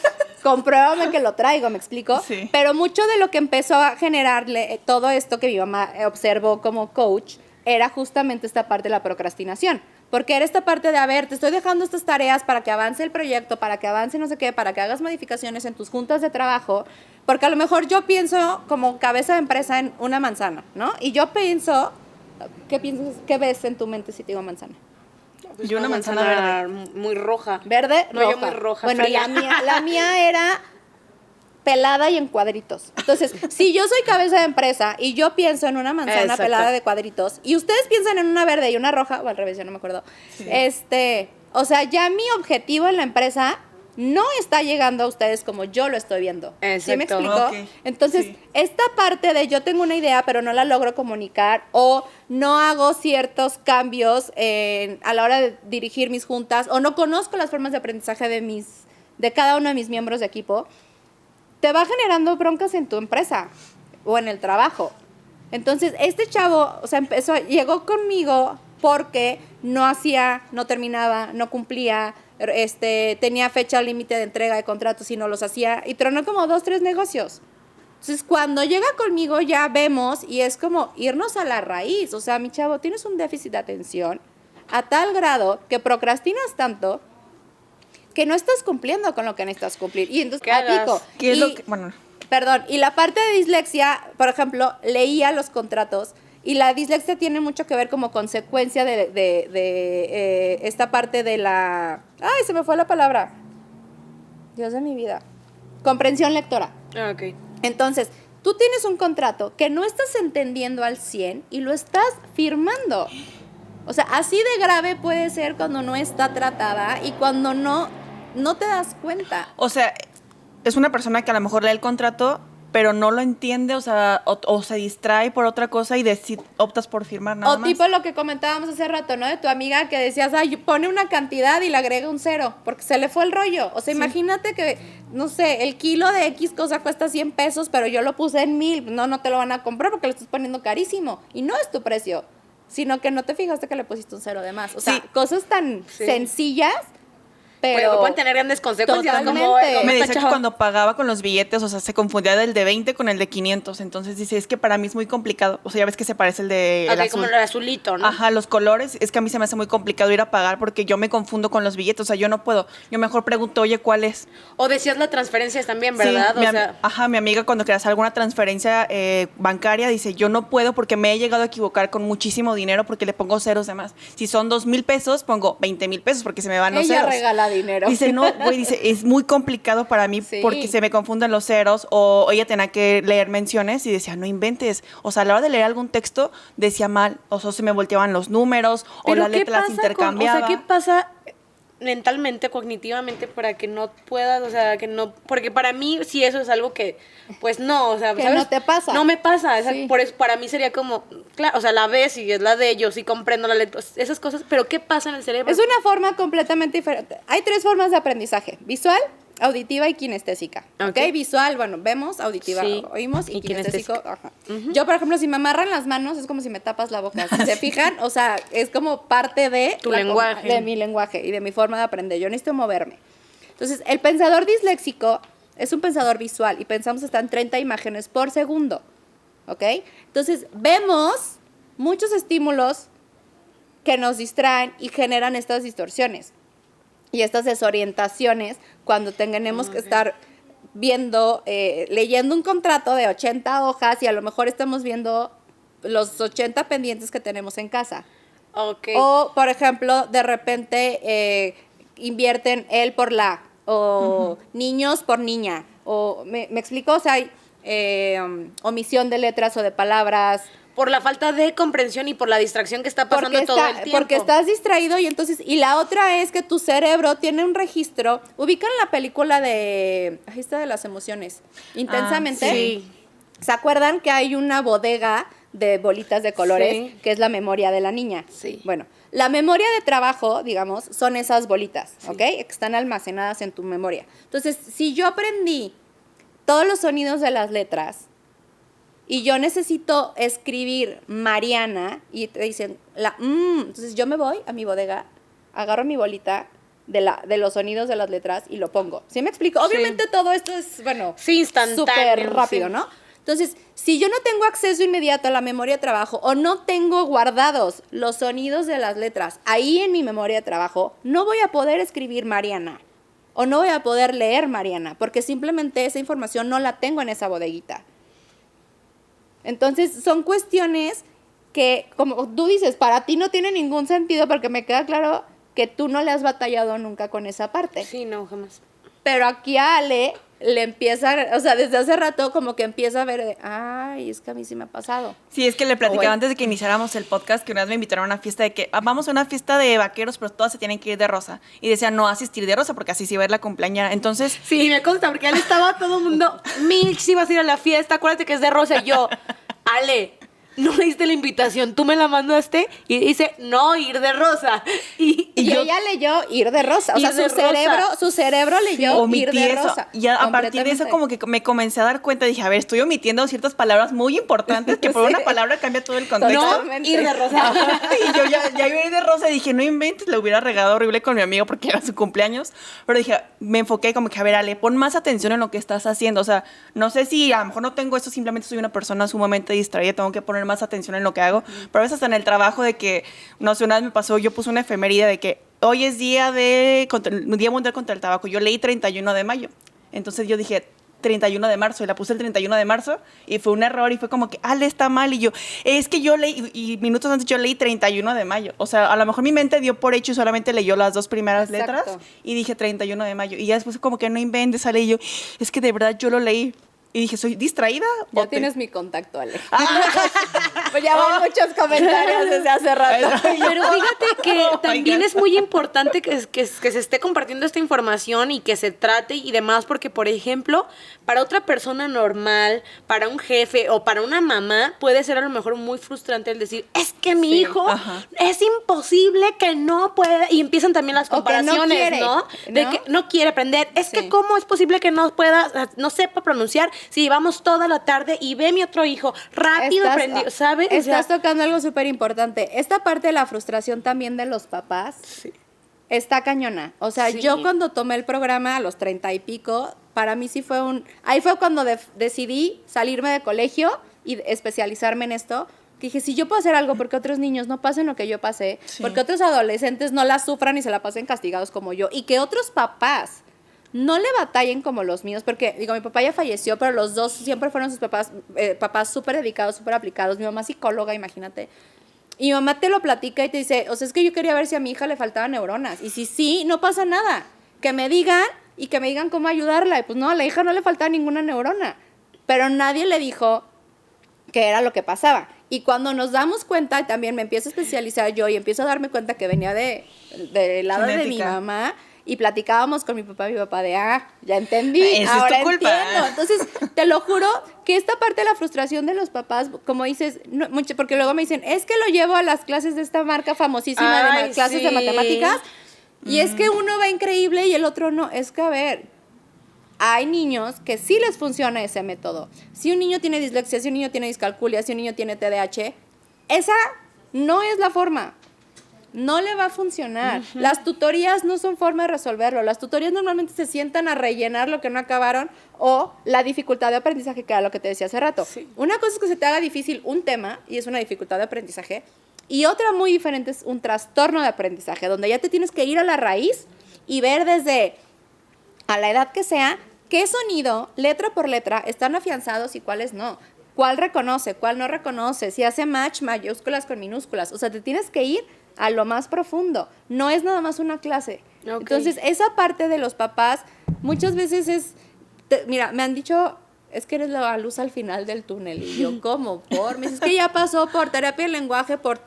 compruébame que lo traigo, ¿me explico? Sí. Pero mucho de lo que empezó a generarle todo esto que mi mamá observó como coach era justamente esta parte de la procrastinación. Porque era esta parte de, a ver, te estoy dejando estas tareas para que avance el proyecto, para que avance no sé qué, para que hagas modificaciones en tus juntas de trabajo, porque a lo mejor yo pienso como cabeza de empresa en una manzana, ¿no? Y yo pienso, ¿qué ves en tu mente si te digo manzana? Pues Yo una manzana verde. muy roja. ¿Verde? No, yo roja. muy roja, Bueno, fría. la mía era pelada y en cuadritos. Entonces, si yo soy cabeza de empresa y yo pienso en una manzana Exacto. pelada de cuadritos y ustedes piensan en una verde y una roja, o al revés, ya no me acuerdo. Sí. O sea, ya mi objetivo en la empresa no está llegando a ustedes como yo lo estoy viendo. ¿Sí me Exacto. explico? Ok, Entonces, sí. esta parte de yo tengo una idea, pero no la logro comunicar o no hago ciertos cambios a la hora de dirigir mis juntas o no conozco las formas de aprendizaje de cada uno de mis miembros de equipo, te va generando broncas en tu empresa o en el trabajo. Entonces, este chavo, o sea, llegó conmigo porque no terminaba, no cumplía, tenía fecha límite de entrega de contratos y no los hacía, y tronó como 2, 3 negocios. Entonces, cuando llega conmigo ya vemos y es como irnos a la raíz. O sea, mi chavo, tienes un déficit de atención a tal grado que procrastinas tanto que no estás cumpliendo con lo que necesitas cumplir. Y entonces, ¿Qué hagas? platico. ¿Qué es Y- lo que...? Bueno, Perdón, y la parte de dislexia, por ejemplo, leía los contratos y la dislexia tiene mucho que ver como consecuencia de esta parte de la... ¡Ay, se me fue la palabra! Dios de mi vida. Comprensión lectora. Ah, ok. Entonces, tú tienes un contrato que no estás entendiendo al 100 y lo estás firmando. O sea, así de grave puede ser cuando no está tratada y cuando no te das cuenta. o sea, es una persona que a lo mejor lee el contrato, pero no lo entiende, o sea, o se distrae por otra cosa y optas por firmar nada O más. tipo lo que comentábamos hace rato, ¿no? De tu amiga que decías, ay, pone una cantidad y le agrega un 0, porque se le fue el rollo. O sea, imagínate que, no sé, el kilo de X cosa cuesta 100 pesos, pero yo lo puse en 1000. No te lo van a comprar porque lo estás poniendo carísimo. Y no es tu precio, sino que no te fijaste que le pusiste un 0 de más. O sea, Sí. cosas tan Sí. sencillas, pero... Pero pueden tener grandes consecuencias. Totalmente. Como Me esta dice que chava. cuando pagaba con los billetes, o sea, se confundía del de 20 con el de 500. Entonces dice, es que para mí es muy complicado. O sea, ya ves que se parece el de el Ok, azul. como el azulito, ¿no? Ajá, los colores. Es que a mí se me hace muy complicado ir a pagar porque yo me confundo con los billetes. O sea, yo no puedo. Yo mejor pregunto, oye, ¿cuál es? O decías las transferencias también, ¿verdad? Sí, O sea, ajá, mi amiga cuando quería hacer alguna transferencia bancaria dice, yo no puedo porque me he llegado a equivocar con muchísimo dinero porque le pongo ceros de más. Si son 2,000 pesos, pongo 20,000 pesos porque se me van los Ella ceros. regala dinero. Dice, no, güey, dice, es muy complicado para mí Sí. porque se me confunden los ceros o ella tenía que leer menciones y decía, no inventes. O sea, a la hora de leer algún texto decía mal, o sea, se me volteaban los números o pero las ¿qué letras pasa intercambiaba. o sea, ¿qué pasa mentalmente, cognitivamente para que no puedas, o sea, que no, porque para mí sí eso es algo que, pues no, o sea, Que ¿sabes? no te pasa. No me pasa, Sí. por eso para mí sería como, claro, o sea, la ves y es la de ellos y comprendo la letra, esas cosas, pero ¿qué pasa en el cerebro? Es una forma completamente diferente. Hay 3 formas de aprendizaje: visual, auditiva y kinestésica. ¿Ok? Ok. Visual, bueno, vemos, auditiva, Sí. oímos y Y kinestésico. kinestésico. Ajá. Yo, por ejemplo, si me amarran las manos, es como si me tapas la boca. Si se fijan, o sea, es como parte de Tu lenguaje. de mi lenguaje y de mi forma de aprender. Yo necesito moverme. Entonces, el pensador disléxico es un pensador visual y pensamos hasta en 30 imágenes por segundo. ¿Ok? Entonces, vemos muchos estímulos que nos distraen y generan estas distorsiones y estas desorientaciones cuando tenemos que estar viendo, leyendo un contrato de 80 hojas y a lo mejor estamos viendo los 80 pendientes que tenemos en casa. Ok. O, por ejemplo, de repente invierten él por la, o niños por niña, o, ¿me explico? O sea, hay omisión de letras o de palabras. Por la falta de comprensión y por la distracción que está pasando todo el tiempo. Porque estás distraído y entonces, y la otra es que tu cerebro tiene un registro. Ubican la película de, ahí está, de las emociones, Intensamente. sí. ¿Se acuerdan que hay una bodega de bolitas de colores, Sí. que es la memoria de la niña? Sí. Bueno, la memoria de trabajo, digamos, son esas bolitas, ¿ok? Que están almacenadas en tu memoria. Entonces, si yo aprendí todos los sonidos de las letras y yo necesito escribir Mariana y te dicen, entonces yo me voy a mi bodega, agarro mi bolita de los sonidos de las letras y lo pongo. ¿Sí me explico? Obviamente todo esto es, bueno, sí, instantáneo, súper rápido, sí. ¿no? Entonces, si yo no tengo acceso inmediato a la memoria de trabajo o no tengo guardados los sonidos de las letras ahí en mi memoria de trabajo, no voy a poder escribir Mariana o no voy a poder leer Mariana porque simplemente esa información no la tengo en esa bodeguita. Entonces, son cuestiones que, como tú dices, para ti no tiene ningún sentido porque me queda claro que tú no le has batallado nunca con esa parte. Sí, no, jamás. Pero aquí a Ale le empieza, o sea, desde hace rato como que empieza a ver de, ay, es que a mí sí me ha pasado. Sí, es que le platicaba Oye. antes de que iniciáramos el podcast que una vez me invitaron a una fiesta de que vamos a una fiesta de vaqueros, pero todas se tienen que ir de rosa. Y decían no asistir de rosa porque así se iba a ir la cumpleañera. Entonces, Sí, me consta, porque él estaba todo el mundo, Milch, si vas a ir a la fiesta, acuérdate que es de rosa. Y yo, Ale, no leíste la invitación, tú me la mandaste y dice, no, ir de rosa. Y yo- ella leyó ir de rosa, o sea, Ir de su cerebro leyó ir omití de eso. rosa. Y a partir de eso como que me comencé a dar cuenta, dije, a ver, estoy omitiendo ciertas palabras muy importantes que por Sí. una palabra cambia todo el contexto. Totalmente. Ir de rosa. Y yo ya iba a ir de rosa y dije, no inventes, le hubiera regado horrible con mi amigo porque era su cumpleaños. Pero dije, me enfoqué como que, a ver, Ale, pon más atención en lo que estás haciendo. O sea, no sé si a lo mejor no tengo esto, simplemente soy una persona sumamente distraída, tengo que poner más atención en lo que hago. Pero a veces hasta en el trabajo de que, no sé, una vez me pasó, yo puse una efeméride de que hoy es Día Mundial contra el Tabaco. Yo leí 31 de mayo. Entonces yo dije, 31 de marzo, y la puse el 31 de marzo, y fue un error, y fue como que, Ale, está mal, y yo, es que yo leí, y minutos antes yo leí 31 de mayo, o sea, a lo mejor mi mente dio por hecho y solamente leyó las dos primeras Exacto. letras, y dije 31 de mayo, y ya después como que no inventes, Ale, y yo, es que de verdad yo lo leí, y dije, ¿soy distraída? Ya ¿O te-?" tienes mi contacto, Ale. Pues ya van muchos comentarios desde hace rato. Pero fíjate que Oh, my también God. es muy importante que se esté compartiendo esta información y que se trate y demás, porque, por ejemplo, para otra persona normal, para un jefe o para una mamá, puede ser a lo mejor muy frustrante el decir, es que mi Sí, hijo ajá. es imposible que no pueda, y empiezan también las O que no comparaciones, quiere, ¿no? De ¿no? que no quiere aprender. Es Sí. que cómo es posible que no pueda, no sepa pronunciar si llevamos toda la tarde y ve mi otro hijo rápido aprendió, ¿sabes? O sea, Estás tocando algo súper importante. Esta parte de la frustración también de los papás está cañona. O sea, Sí. yo cuando tomé el programa a los 30 y pico, para mí sí fue Ahí fue cuando decidí salirme de colegio y especializarme en esto. Que dije, si yo puedo hacer algo porque otros niños no pasen lo que yo pasé, Sí. porque otros adolescentes no la sufran y se la pasen castigados como yo, y que otros papás no le batallen como los míos, porque, digo, mi papá ya falleció, pero los dos siempre fueron sus papás súper dedicados, súper aplicados. Mi mamá psicóloga, imagínate. Y mi mamá te lo platica y te dice, o sea, es que yo quería ver si a mi hija le faltaban neuronas. Y si sí, no pasa nada. Que me digan y que me digan cómo ayudarla. Y pues no, a la hija no le faltaba ninguna neurona. Pero nadie le dijo que era lo que pasaba. Y cuando nos damos cuenta, y también me empiezo a especializar yo y empiezo a darme cuenta que venía del lado de mi Genética. mamá, y platicábamos con mi papá de, ya entendí, Esa es tu ahora culpa. entiendo. Entonces, te lo juro que esta parte de la frustración de los papás, como dices, no, mucho, porque luego me dicen, es que lo llevo a las clases de esta marca famosísima de Ay, clases de sí. matemáticas, y es que uno va increíble y el otro no. Es que, a ver, hay niños que sí les funciona ese método. Si un niño tiene dislexia, si un niño tiene discalculia, si un niño tiene TDAH, esa no es la forma. No le va a funcionar. Las tutorías no son forma de resolverlo. Las tutorías normalmente se sientan a rellenar lo que no acabaron o la dificultad de aprendizaje, que era lo que te decía hace rato. Sí. Una cosa es que se te haga difícil un tema y es una dificultad de aprendizaje, y otra muy diferente es un trastorno de aprendizaje, donde ya te tienes que ir a la raíz y ver desde a la edad que sea qué sonido, letra por letra, están afianzados y cuáles no. ¿Cuál reconoce, cuál no reconoce? Si hace match mayúsculas con minúsculas. O sea, te tienes que ir a lo más profundo. No es nada más una clase. Ok. Entonces, esa parte de los papás muchas veces es... mira, me han dicho, es que eres la luz al final del túnel. Y yo, ¿cómo? Me dices, es que ya pasó por terapia del lenguaje, por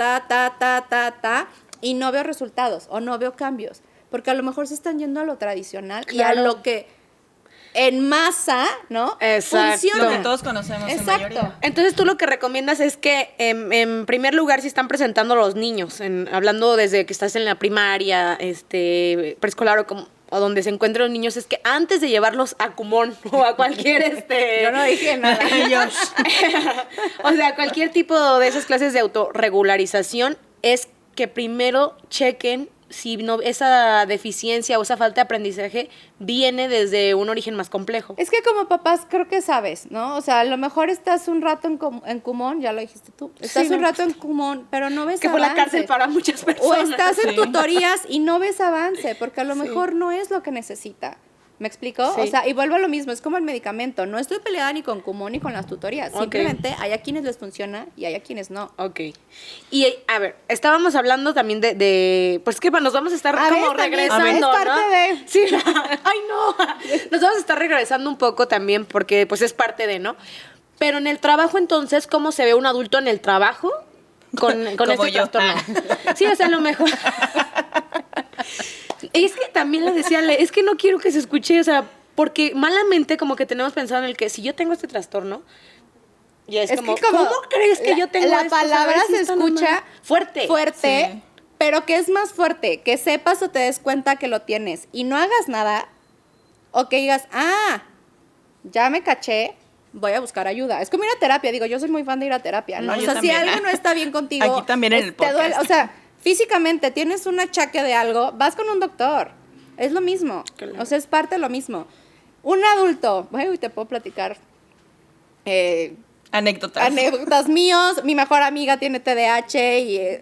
y no veo resultados o no veo cambios. Porque a lo mejor se están yendo a lo tradicional y a Claro. lo que en masa, ¿no? Exacto. Funciona. Lo que todos conocemos en Exacto. mayoría. Entonces tú lo que recomiendas es que en primer lugar si están presentando los niños, hablando desde que estás en la primaria, preescolar o como o donde se encuentran los niños es que antes de llevarlos a Kumon o a cualquier Yo no dije nada. o sea, cualquier tipo de esas clases de autorregularización es que primero chequen si no, esa deficiencia o esa falta de aprendizaje viene desde un origen más complejo. Es que como papás creo que sabes, ¿no? O sea, a lo mejor estás un rato en Kumon, ya lo dijiste tú, estás Sí, un rato en Kumon, pero no ves que fue la avance. cárcel para muchas O personas. estás en Sí. tutorías y no ves avance, porque a lo Sí. mejor no es lo que necesita. ¿Me explico? Sí. O sea, y vuelvo a lo mismo, es como el medicamento. No estoy peleada ni con Kumon ni con las tutorías. Ok. Simplemente hay a quienes les funciona y hay a quienes no. Ok. Y a ver, estábamos hablando también pues que nos vamos a estar A ver, como también, regresando, es parte ¿no? de- Sí, ay no. Nos vamos a estar regresando un poco también porque pues es parte de, ¿no? Pero en el trabajo entonces, ¿cómo se ve un adulto en el trabajo con Como este yo. trastorno? Sí, o sea, a lo mejor. Y es que también le decía, es que no quiero que se escuche, o sea, porque malamente como que tenemos pensado en el que si yo tengo este trastorno, ya es, Es como, que como ¿cómo crees que yo tengo la esto? O sea, a ver palabra si se está normal. escucha fuerte. fuerte, Sí. pero ¿qué es más fuerte? Que sepas o te des cuenta que lo tienes y no hagas nada, o que digas, ya me caché, voy a buscar ayuda. Es como ir a terapia, digo, yo soy muy fan de ir a terapia, ¿no? No, O yo sea, también. si algo no está bien contigo, Aquí también en el te duele, podcast. o sea, físicamente tienes un achaque de algo, vas con un doctor. Es lo mismo. Claro. O sea, es parte de lo mismo. Un adulto, bueno, te puedo platicar Anécdotas. anécdotas míos. Mi mejor amiga tiene TDAH y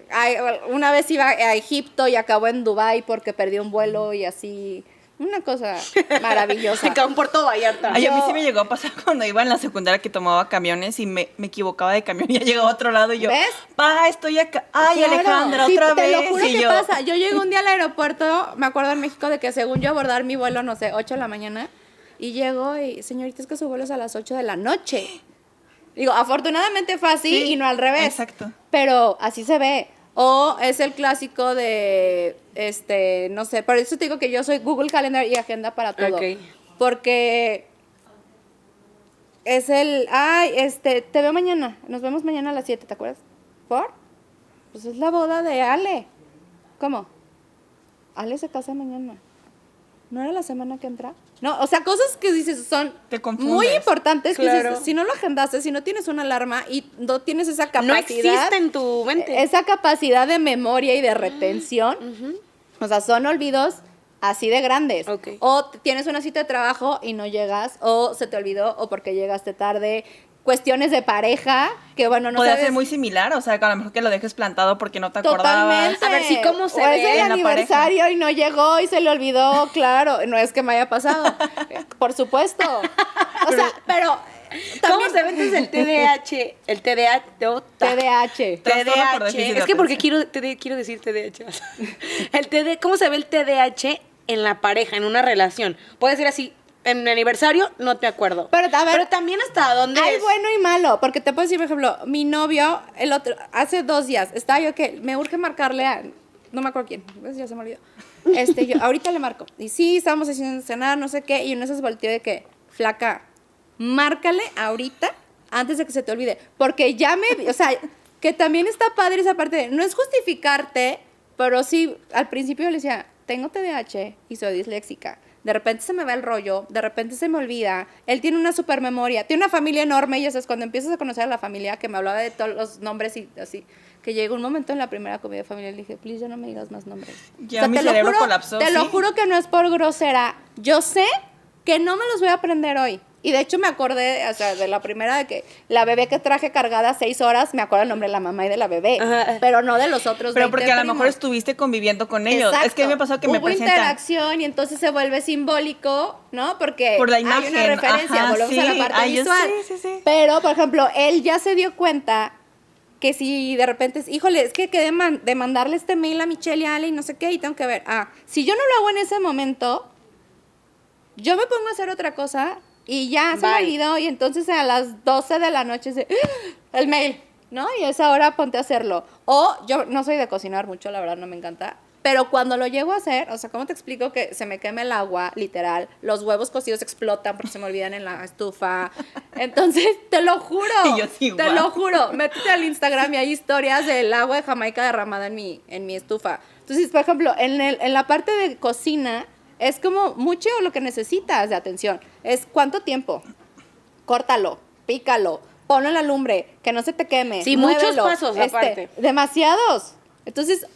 una vez iba a Egipto y acabó en Dubái porque perdió un vuelo y así. Una cosa maravillosa. Se quedó en Puerto Vallarta. Ay, a mí Yo- sí me llegó a pasar cuando iba en la secundaria que tomaba camiones y me equivocaba de camión y ya llegaba a otro lado y yo, ¿Ves? pa, estoy acá. Ay, Claro, Alejandra, sí, otra te vez. lo juro y que yo, pasa. Yo llegué un día al aeropuerto, me acuerdo en México de que según yo abordar mi vuelo, no sé, 8 de la mañana, y llego y, señorita, es que su vuelo es a las 8 de la noche. Digo, afortunadamente fue así Sí, y no al revés. exacto. Pero así se ve. O es el clásico de, no sé, por eso te digo que yo soy Google Calendar y agenda para todo. Ok. Porque es te veo mañana, nos vemos mañana a las 7, ¿te acuerdas? ¿Por? Pues es la boda de Ale. ¿Cómo? Ale se casa mañana. ¿No era la semana que entra? No, o sea, cosas que dices son Te confundes. muy importantes. Que Claro. dices, si no lo agendaste, si no tienes una alarma y no tienes esa No capacidad. existe en tu mente. Esa capacidad de memoria y de retención. O sea, son olvidos así de grandes. Ok. O tienes una cita de trabajo y no llegas, o se te olvidó, o porque llegaste tarde. Cuestiones de pareja, que bueno, no Puede sabes. ser muy similar, o sea, a lo mejor que lo dejes plantado porque no te acordabas. Totalmente. A ver, sí, ¿cómo se o ve es el en la aniversario y no llegó y se le olvidó, claro, no es que me haya pasado, por supuesto. O sea, pero ¿Cómo también se ve entonces el TDAH? El TDAH. TDAH. Trastorno por déficit de Es que porque atención. quiero decir TDAH. ¿Cómo se ve el TDAH en la pareja, en una relación? Puede ser así, en el aniversario no te acuerdo. Pero, a ver, Pero también hasta dónde hay es. bueno y malo, porque te puedo decir, por ejemplo, mi novio, hace 2 días, estaba yo que me urge marcarle a, no me acuerdo quién, ¿ves? Ya se me olvidó. Yo, ahorita le marco. Y sí, estábamos haciendo cenar, no sé qué, y en esas volteó de que, flaca, márcale ahorita antes de que se te olvide. Porque o sea, que también está padre esa parte de, no es justificarte, pero sí, al principio yo le decía, tengo TDAH y soy disléxica. De repente se me va el rollo, de repente se me olvida. Él tiene una super memoria, tiene una familia enorme y ya sabes, cuando empiezas a conocer a la familia, que me hablaba de todos los nombres y así, que llegó un momento en la primera comida familiar y le dije, please, ya no me digas más nombres. Ya mi te lo cerebro juro- colapsó, Te lo ¿sí? juro que no es por grosera. Yo sé que no me los voy a aprender hoy. Y de hecho me acordé, o sea, de la primera de que la bebé que traje cargada 6 horas, me acuerdo el nombre de la mamá y de la bebé, Ajá. pero no de los otros Pero 20 porque a lo primos. mejor estuviste conviviendo con ellos. Es que a mí me pasó que me Hubo presentan. interacción y entonces se vuelve simbólico, ¿no? Porque Por la hay imagen, una referencia, ajá, volvemos a sí. la parte Ay, yo visual. sí. Pero, por ejemplo, él ya se dio cuenta que si de repente, híjole, es que quedé de mandarle este mail a Michelle y a Ale y no sé qué, y tengo que ver, si yo no lo hago en ese momento, yo me pongo a hacer otra cosa y ya se me Bye. olvidó, y entonces a las 12 de la noche el mail, ¿no? Y a esa hora ponte a hacerlo. O yo no soy de cocinar mucho, la verdad no me encanta, pero cuando lo llego a hacer, o sea, ¿cómo te explico que se me queme el agua, literal? Los huevos cocidos explotan porque se me olvidan en la estufa. Entonces, te lo juro. Y yo sí, te guau. lo juro. Métete al Instagram y hay historias del agua de Jamaica derramada en mi estufa. Entonces, por ejemplo, en la parte de cocina, es como mucho lo que necesitas de atención. Es cuánto tiempo. Córtalo, pícalo, ponlo en la lumbre, que no se te queme. Sí, muévelo, muchos pasos aparte. Demasiados. Entonces,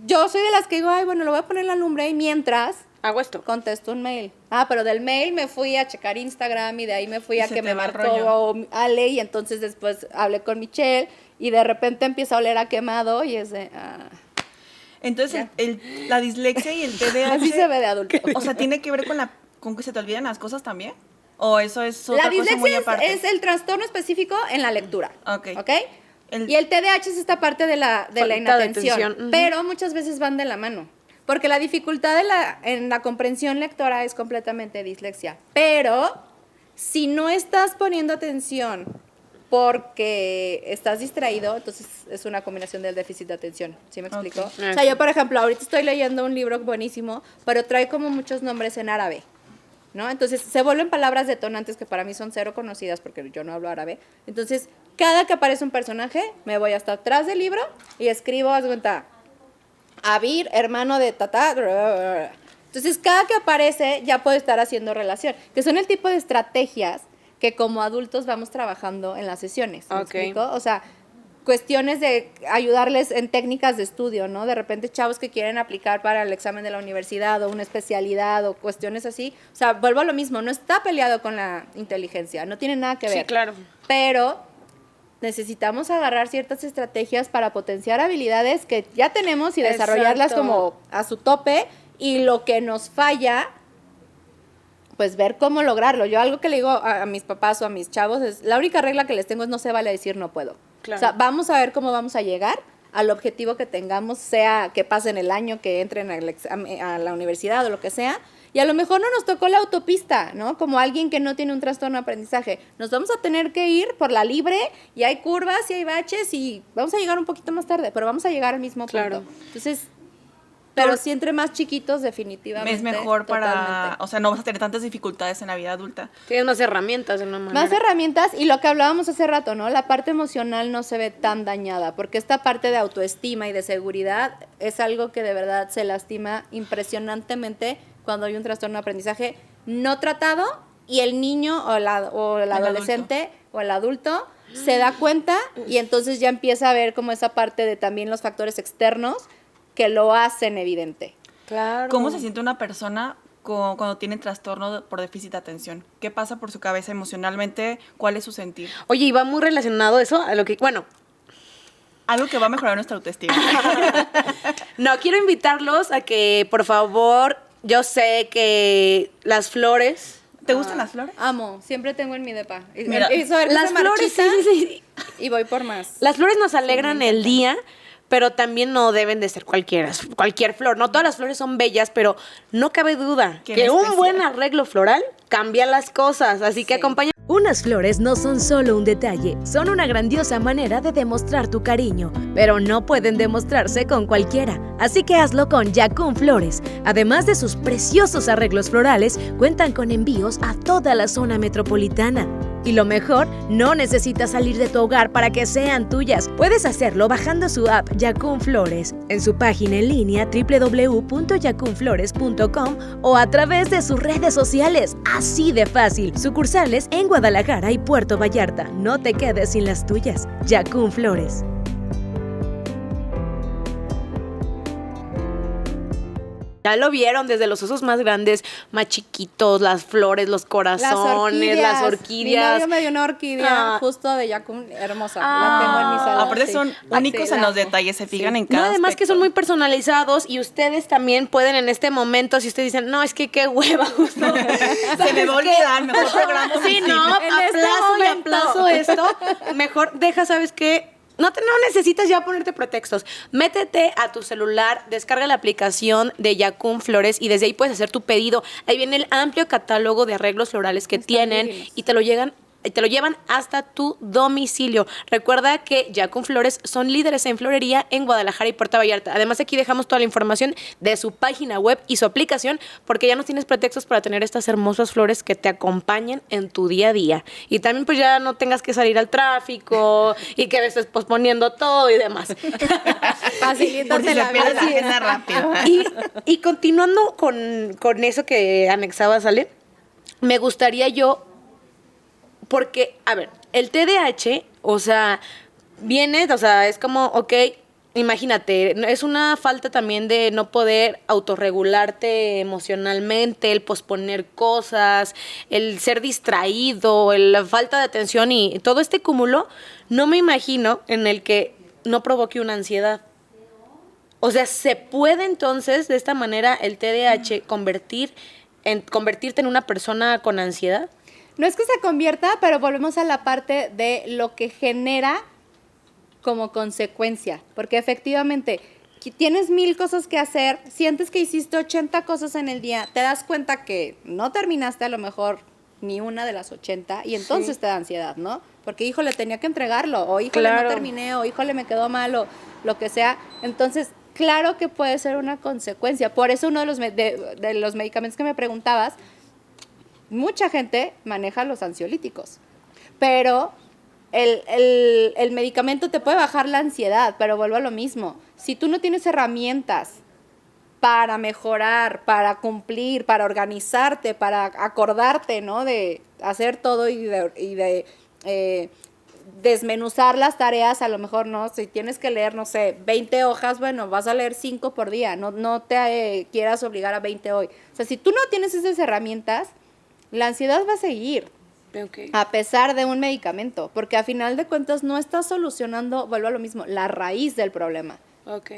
yo soy de las que digo, ay, bueno, lo voy a poner en la lumbre y mientras Hago esto. contesto un mail. Pero del mail me fui a checar Instagram y de ahí me fui Y a se que te me va el marcó rollo. Ale y entonces después hablé con Michelle y de repente empieza a oler a quemado y es de... Entonces, la dislexia y el TDAH... Así se ve de adulto. O sea, ¿tiene que ver con que se te olvidan las cosas también? ¿O eso es otra La cosa muy dislexia aparte? es el trastorno específico en la lectura. Ok. Y el TDAH es esta parte de la Falta de inatención. atención. Ujú. Pero muchas veces van de la mano. Porque la dificultad en la comprensión lectora es completamente dislexia. Pero si no estás poniendo atención porque estás distraído, entonces es una combinación del déficit de atención. ¿Sí me explico? Ok. O sea, yo, por ejemplo, ahorita estoy leyendo un libro buenísimo, pero trae como muchos nombres en árabe, ¿no? Entonces se vuelven palabras detonantes que para mí son cero conocidas porque yo no hablo árabe. Entonces, cada que aparece un personaje, me voy hasta atrás del libro y escribo, haz de cuenta, Abir, hermano de Tata. Entonces, cada que aparece ya puedo estar haciendo relación, que son el tipo de estrategias que como adultos vamos trabajando en las sesiones. ¿Me Ok. explico? O sea, cuestiones de ayudarles en técnicas de estudio, ¿no? De repente chavos que quieren aplicar para el examen de la universidad o una especialidad o cuestiones así. O sea, vuelvo a lo mismo, no está peleado con la inteligencia, no tiene nada que ver. Sí, claro. Pero necesitamos agarrar ciertas estrategias para potenciar habilidades que ya tenemos y desarrollarlas Exacto. como a su tope, y lo que nos falla, pues ver cómo lograrlo. Yo algo que le digo a mis papás o a mis chavos es, la única regla que les tengo es no se vale decir no puedo. Claro. O sea, vamos a ver cómo vamos a llegar al objetivo que tengamos, sea que pasen el año, que entren a la universidad o lo que sea. Y a lo mejor no nos tocó la autopista, ¿no? Como alguien que no tiene un trastorno de aprendizaje. Nos vamos a tener que ir por la libre y hay curvas y hay baches y vamos a llegar un poquito más tarde, pero vamos a llegar al mismo punto. Claro. Entonces, pero si entre más chiquitos, definitivamente. Es mejor para... totalmente. O sea, no vas a tener tantas dificultades en la vida adulta. Tienes más herramientas de una manera. Más herramientas, y lo que hablábamos hace rato, ¿no? La parte emocional no se ve tan dañada, porque esta parte de autoestima y de seguridad es algo que de verdad se lastima impresionantemente cuando hay un trastorno de aprendizaje no tratado y el niño o el adolescente o el adulto se da cuenta y entonces ya empieza a ver como esa parte de también los factores externos que lo hacen evidente. Claro. ¿Cómo se siente una persona cuando tiene trastorno por déficit de atención? ¿Qué pasa por su cabeza emocionalmente? ¿Cuál es su sentir? Oye, y va muy relacionado eso a lo que... Bueno, Algo que va a mejorar nuestra autoestima. no, quiero invitarlos a que, por favor, yo sé que las flores... ¿Te gustan las flores? Amo, siempre tengo en mi depa. Y Mira, empiezo a ver que Las se flores, sí, marchita sí, sí. y voy por más. Las flores nos alegran el día, pero también no deben de ser cualquier flor. No todas las flores son bellas, pero no cabe duda Que que en un especial. buen arreglo floral cambia las cosas. Así que Sí. acompaña. Unas flores no son solo un detalle, son una grandiosa manera de demostrar tu cariño, pero no pueden demostrarse con cualquiera, así que hazlo con Yacún Flores. Además de sus preciosos arreglos florales, cuentan con envíos a toda la zona metropolitana. Y lo mejor, no necesitas salir de tu hogar para que sean tuyas. Puedes hacerlo bajando su app Yacún Flores, en su página en línea www.yacunflores.com o a través de sus redes sociales. Así de fácil. Sucursales en Guadalajara y Puerto Vallarta. No te quedes sin las tuyas. Yacún Flores. Ya lo vieron, desde los osos más grandes, más chiquitos, las flores, los corazones, las orquídeas. Mi novio me dio una orquídea justo de Yacún, hermosa. La tengo en mi sala. Aparte sí. son únicos Sí, en la los amo. detalles, se fijan Sí. en cada No, además que aspecto. son muy personalizados y ustedes también pueden en este momento, si ustedes dicen, no, es que qué hueva, justo. Se me va a olvidar, mejor programa. Sí, no, En este aplazo y momento. aplazo esto. Mejor deja, ¿sabes qué? No necesitas ya ponerte pretextos. Métete a tu celular, descarga la aplicación de Yacún Flores y desde ahí puedes hacer tu pedido. Ahí viene el amplio catálogo de arreglos florales que Están tienen divinos. y te lo llegan y te lo llevan hasta tu domicilio. Recuerda que Ya con Flores son líderes en florería en Guadalajara y Puerto Vallarta. Además, aquí dejamos toda la información de su página web y su aplicación, porque ya no tienes pretextos para tener estas hermosas flores que te acompañen en tu día a día. Y también pues ya no tengas que salir al tráfico y que estés posponiendo todo y demás. Facilítate la vida. Así es rápido. Y continuando con eso que anexaba, ¿sale? Me gustaría yo, porque, a ver, el TDAH, o sea, viene, o sea, es como, ok, imagínate, es una falta también de no poder autorregularte emocionalmente, el posponer cosas, el ser distraído, la falta de atención y todo este cúmulo, no me imagino en el que no provoque una ansiedad. O sea, ¿se puede entonces de esta manera el TDAH convertirte en una persona con ansiedad? No es que se convierta, pero volvemos a la parte de lo que genera como consecuencia. Porque efectivamente, tienes 1000 cosas que hacer, sientes que hiciste 80 cosas en el día, te das cuenta que no terminaste a lo mejor ni una de las 80 y entonces te da ansiedad, ¿no? Porque, híjole, tenía que entregarlo, o híjole, no terminé, o híjole, me quedó mal, o lo que sea. Entonces, claro que puede ser una consecuencia. Por eso uno de los medicamentos que me preguntabas, mucha gente maneja los ansiolíticos, pero el medicamento te puede bajar la ansiedad, pero vuelvo a lo mismo. Si tú no tienes herramientas para mejorar, para cumplir, para organizarte, para acordarte, ¿no? De hacer todo y de desmenuzar las tareas, a lo mejor, ¿no? Si tienes que leer, no sé, 20 hojas, bueno, vas a leer 5 por día, no te quieras obligar a 20 hoy. O sea, si tú no tienes esas herramientas, la ansiedad va a seguir, a pesar de un medicamento, porque a final de cuentas no estás solucionando, vuelvo a lo mismo, la raíz del problema,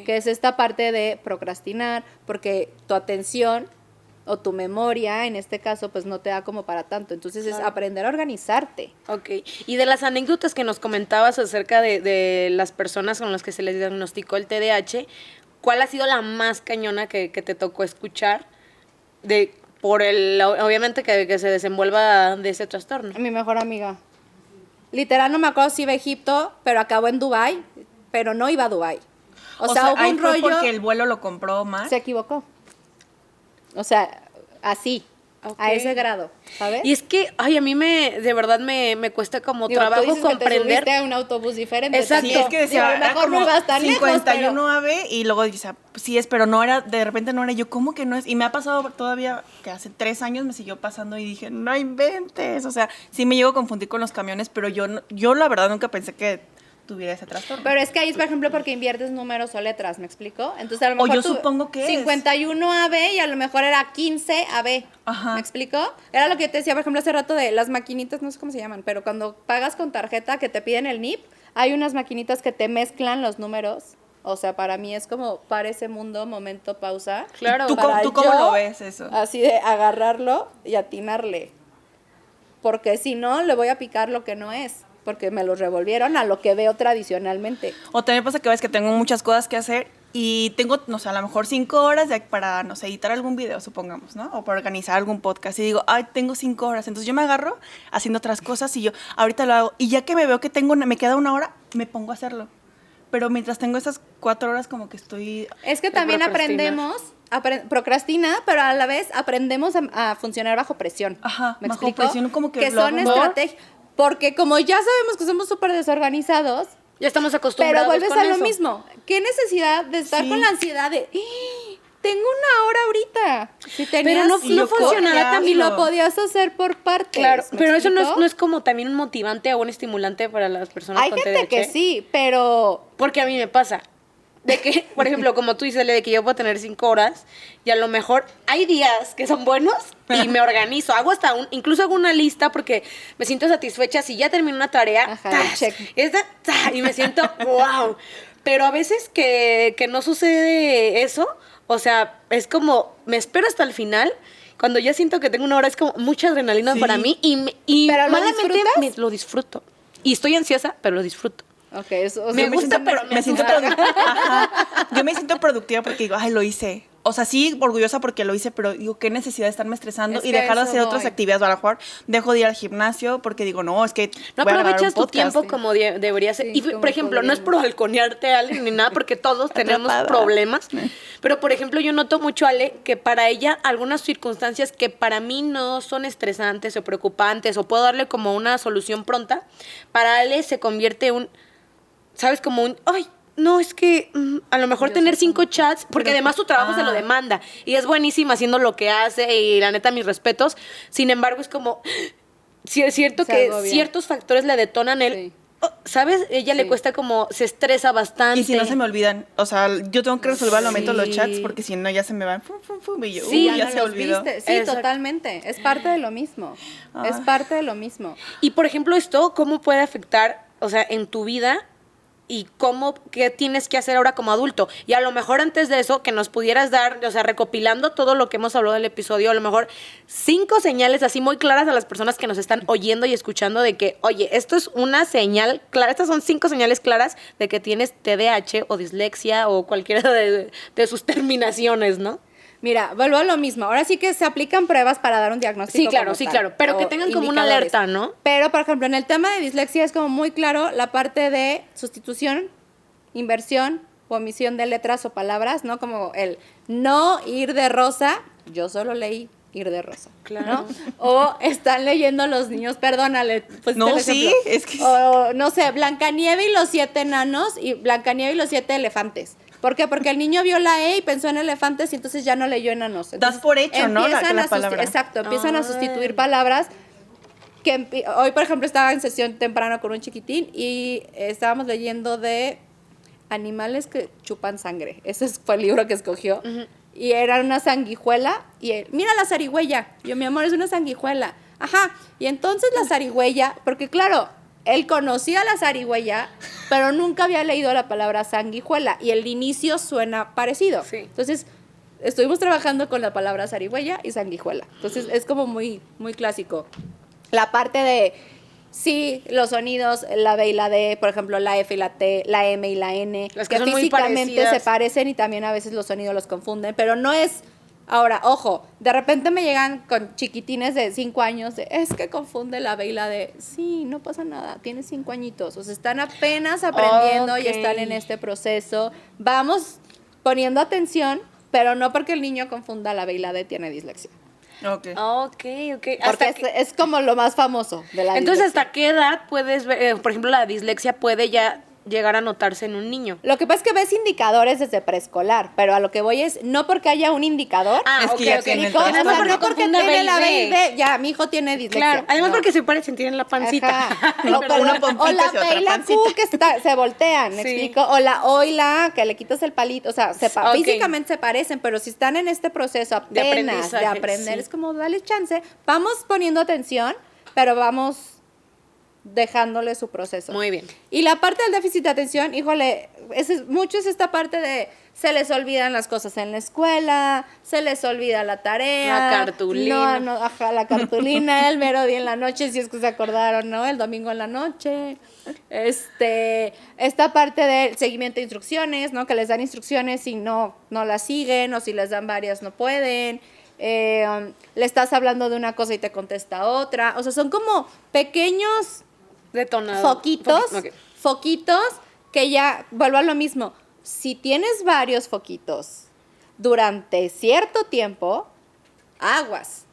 que es esta parte de procrastinar, porque tu atención o tu memoria, en este caso, pues no te da como para tanto. Entonces es aprender a organizarte. Y de las anécdotas que nos comentabas acerca de las personas con las que se les diagnosticó el TDAH, ¿cuál ha sido la más cañona que te tocó escuchar obviamente que se desenvuelva de ese trastorno? Mi mejor amiga. Literal, no me acuerdo si iba a Egipto, pero acabó en Dubái, pero no iba a Dubái. O sea, hubo un rollo. Porque el vuelo lo compró mal. Se equivocó. O sea, así, a ese grado, ¿sabes? Y es que, ay, a mí de verdad me cuesta como trabajo tú dices comprender. Que te subiste a un autobús diferente. Exacto. Sí, es que decía, a lo mejor no ibas tan 51 lejos, AB y luego dice, sí es, pero no era, de repente no era. Yo, ¿cómo que no es? Y me ha pasado todavía, que hace 3 años me siguió pasando y dije, no inventes. O sea, sí me llego a confundir con los camiones, pero yo la verdad nunca pensé que tuviera ese trastorno. Pero es que ahí es, por ejemplo, porque inviertes números o letras, ¿me explico? Entonces, a lo mejor yo supongo que 51 AB y a lo mejor era 15 AB. Ajá. ¿Me explico? Era lo que yo te decía, por ejemplo, hace rato de las maquinitas, no sé cómo se llaman, pero cuando pagas con tarjeta que te piden el NIP, hay unas maquinitas que te mezclan los números. O sea, para mí es como para ese mundo, momento, pausa. Claro. ¿Tú cómo lo ves eso? Así de agarrarlo y atinarle. Porque si no, le voy a picar lo que no es. Porque me los revolvieron a lo que veo tradicionalmente. O también pasa que ves que tengo muchas cosas que hacer y tengo, no sé, a lo mejor 5 horas para, no sé, editar algún video, supongamos, ¿no? O para organizar algún podcast. Y digo, ay, tengo 5 horas. Entonces yo me agarro haciendo otras cosas y yo ahorita lo hago. Y ya que me veo que me queda 1 hora, me pongo a hacerlo. Pero mientras tengo esas 4 horas como que estoy... Es que también aprendemos... procrastina, pero a la vez aprendemos a funcionar bajo presión. Ajá, ¿me bajo explico? presión como que son estrategias. Porque como ya sabemos que somos súper desorganizados, ya estamos acostumbrados. Pero vuelves con a lo eso. mismo. ¿Qué necesidad de estar con la ansiedad de tengo 1 hora ahorita? Si tenías, pero no funcionará también. Y lo podías hacer por partes. Claro, pero explico? eso no es como también un motivante o un estimulante para las personas Hay con gente TDAH. que sí, pero... Porque a mí me pasa. De que, por ejemplo, como tú dices, de que yo puedo tener 5 horas y a lo mejor hay días que son buenos y me organizo. Incluso hago una lista porque me siento satisfecha si ya terminé una tarea. Ajá, ¡tas! Y me siento wow. Pero a veces que no sucede eso, o sea, es como, me espero hasta el final. Cuando ya siento que tengo 1 hora es como mucha adrenalina para mí y ¿Pero lo malamente disfrutas? lo disfruto. Y estoy ansiosa, pero lo disfruto. Okay, eso, Me gusta, pero me siento productiva. Yo me siento productiva porque digo, ay, lo hice. o sea, sí, orgullosa porque lo hice, pero digo, qué necesidad de estarme estresando Es y que dejar de eso hacer otras voy. actividades. A lo mejor dejo de ir al gimnasio porque digo, no, es que No voy a grabar aprovechas un tu podcast. tiempo como debería ser. Sí, Y, como por ejemplo, no es por podríamos. balconearte a Ale ni nada, porque todos tenemos Atrapada. problemas. Pero, por ejemplo, yo noto mucho, Ale, que para ella algunas circunstancias que para mí no son estresantes o preocupantes o puedo darle como una solución pronta, para Ale se convierte ¿sabes? Como ay, no, es que a lo mejor Yo tener soy 5 chats, porque además su trabajo se lo demanda y es buenísima haciendo lo que hace y la neta, mis respetos. Sin embargo, es como, sí es cierto Se que agobia. ciertos factores le detonan Sí. ¿sabes? Ella le Sí. cuesta como, se estresa bastante. Y si no se me olvidan, o sea, yo tengo que resolver al momento los Sí. chats porque si no ya se me van, y yo, Sí, Ya ya no se los olvidó. viste. Sí, Exacto. totalmente. Es parte de lo mismo. Es parte de lo mismo. Y por ejemplo, esto, ¿cómo puede afectar, o sea, en tu vida y qué tienes que hacer ahora como adulto? Y a lo mejor antes de eso, que nos pudieras dar, o sea, recopilando todo lo que hemos hablado del episodio, a lo mejor 5 señales así muy claras a las personas que nos están oyendo y escuchando de que, oye, esto es una señal clara, estas son 5 señales claras de que tienes TDAH o dislexia o cualquiera de sus terminaciones, ¿no? Mira, vuelvo a lo mismo. Ahora sí que se aplican pruebas para dar un diagnóstico. Sí, claro, como sí, tal, claro. Pero que o tengan como una indicadores. alerta, ¿no? Pero, por ejemplo, en el tema de dislexia es como muy claro la parte de sustitución, inversión o omisión de letras o palabras, ¿no? Como el no ir de rosa. Yo solo leí ir de rosa. Claro. ¿no? O están leyendo los niños, perdónale. Pues No, este sí, ejemplo. es que O, no sé, Blancanieve y los 7 enanos y Blancanieve y los 7 elefantes. ¿Por qué? Porque el niño vio la E y pensó en elefantes y entonces ya no leyó enanos. Entonces, Das por hecho, ¿no? empiezan La a palabra. Exacto, empiezan a Ay. sustituir palabras que hoy, por ejemplo, estaba en sesión temprano con un chiquitín y estábamos leyendo de animales que chupan sangre. Ese fue el libro que escogió. Y era una sanguijuela y él, mira la zarigüeya. Yo, mi amor, es una sanguijuela. Ajá. Y entonces la zarigüeya, porque claro, él conocía la zarigüeya, pero nunca había leído la palabra sanguijuela y el inicio suena parecido. Sí. Entonces, estuvimos trabajando con la palabra zarigüeya y sanguijuela. Entonces, es como muy, muy clásico. La parte de, sí, los sonidos, la B y la D, por ejemplo, la F y la T, la M y la N, Las que son muy físicamente parecidas. se parecen y también a veces los sonidos los confunden, pero no es... Ahora, ojo, de repente me llegan con chiquitines de 5 años, es que confunde la B y la D. Sí, no pasa nada, tiene 5 añitos, o sea, están apenas aprendiendo y Ok. están en este proceso. Vamos poniendo atención, pero no porque el niño confunda la B y la D tiene dislexia. Ok. Ok. Porque Hasta es como lo más famoso de la Entonces, dislexia. ¿hasta qué edad puedes ver, por ejemplo, la dislexia puede ya llegar a notarse en un niño? Lo que pasa es que ves indicadores desde preescolar, pero a lo que voy es, no porque haya un indicador, Es que ya tiene el o sea, trastorno. no porque Confunda tiene la B B y y D. D, ya, mi hijo tiene dislexia. Claro, además No. porque se puede sentir en la pancita. Ajá. Una O la pompita y P otra y la Q pancita. que se voltean, ¿me Sí. explico? O la O y la A, que le quitas el palito, o sea, Ok. físicamente se parecen, pero si están en este proceso De apenas de aprendizaje, aprender, sí. es como, dale chance, vamos poniendo atención, pero vamos dejándole su proceso. Muy bien. Y la parte del déficit de atención, híjole, mucho es esta parte de se les olvidan las cosas en la escuela, se les olvida la tarea. La cartulina. Ajá, la cartulina, el mero día en la noche, si es que se acordaron, ¿no? El domingo en la noche. Esta parte del seguimiento de instrucciones, ¿no? Que les dan instrucciones y no las siguen, o si les dan varias no pueden. Le estás hablando de una cosa y te contesta otra. O sea, son como pequeños Detonado. foquitos, Ok. foquitos que ya, vuelvo a lo mismo, si tienes varios foquitos durante cierto tiempo, aguas.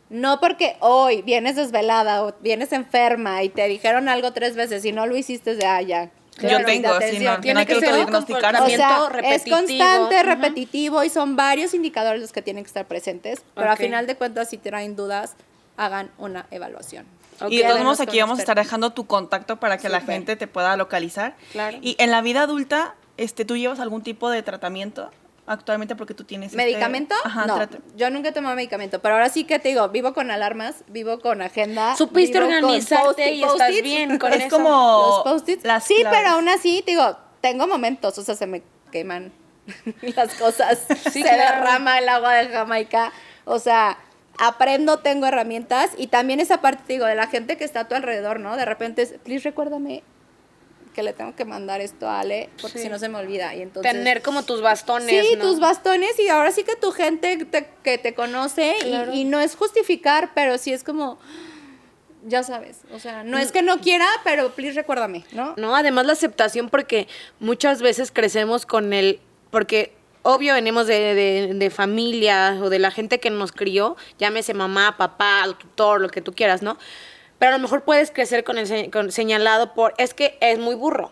No porque hoy vienes desvelada o vienes enferma y te dijeron algo 3 veces y no lo hiciste de ya. Yo tengo, sí, no, Tiene no que hay que ser un autodiagnosticar. O sea, comportamiento es repetitivo. constante, Ujú. repetitivo y son varios indicadores los que tienen que estar presentes, pero Ok. a final de cuentas, si traen dudas, hagan una evaluación. Y de todos Háblenos modos con aquí vamos a estar expertos. dejando tu contacto para que la Súper. gente te pueda localizar. Claro. Y en la vida adulta, ¿tú llevas algún tipo de tratamiento actualmente porque tú tienes ¿Medicamento? Ajá, No, trata- yo nunca he tomado medicamento, pero ahora sí que te digo, vivo con alarmas, vivo con agenda. Supiste vivo con organizarte y estás post-its. bien con Es eso. como Los post-its. las Sí, claves. pero aún así, te digo, tengo momentos, o sea, se me queman las cosas, Sí, se claro. derrama el agua de Jamaica, o sea, aprendo, tengo herramientas y también esa parte, te digo, de la gente que está a tu alrededor, ¿no? De repente es, please recuérdame que le tengo que mandar esto a Ale, porque si no se me olvida. Y entonces, tener como tus bastones, sí, ¿no? tus bastones, y ahora sí que tu gente que te conoce, Claro. y no es justificar, pero sí es como, ya sabes, o sea, no es que no quiera, pero please recuérdame, ¿no? No, además la aceptación, porque muchas veces crecemos con porque obvio venimos de familia o de la gente que nos crió, llámese mamá, papá, tutor, lo que tú quieras, ¿no? Pero a lo mejor puedes crecer con señalado es que es muy burro.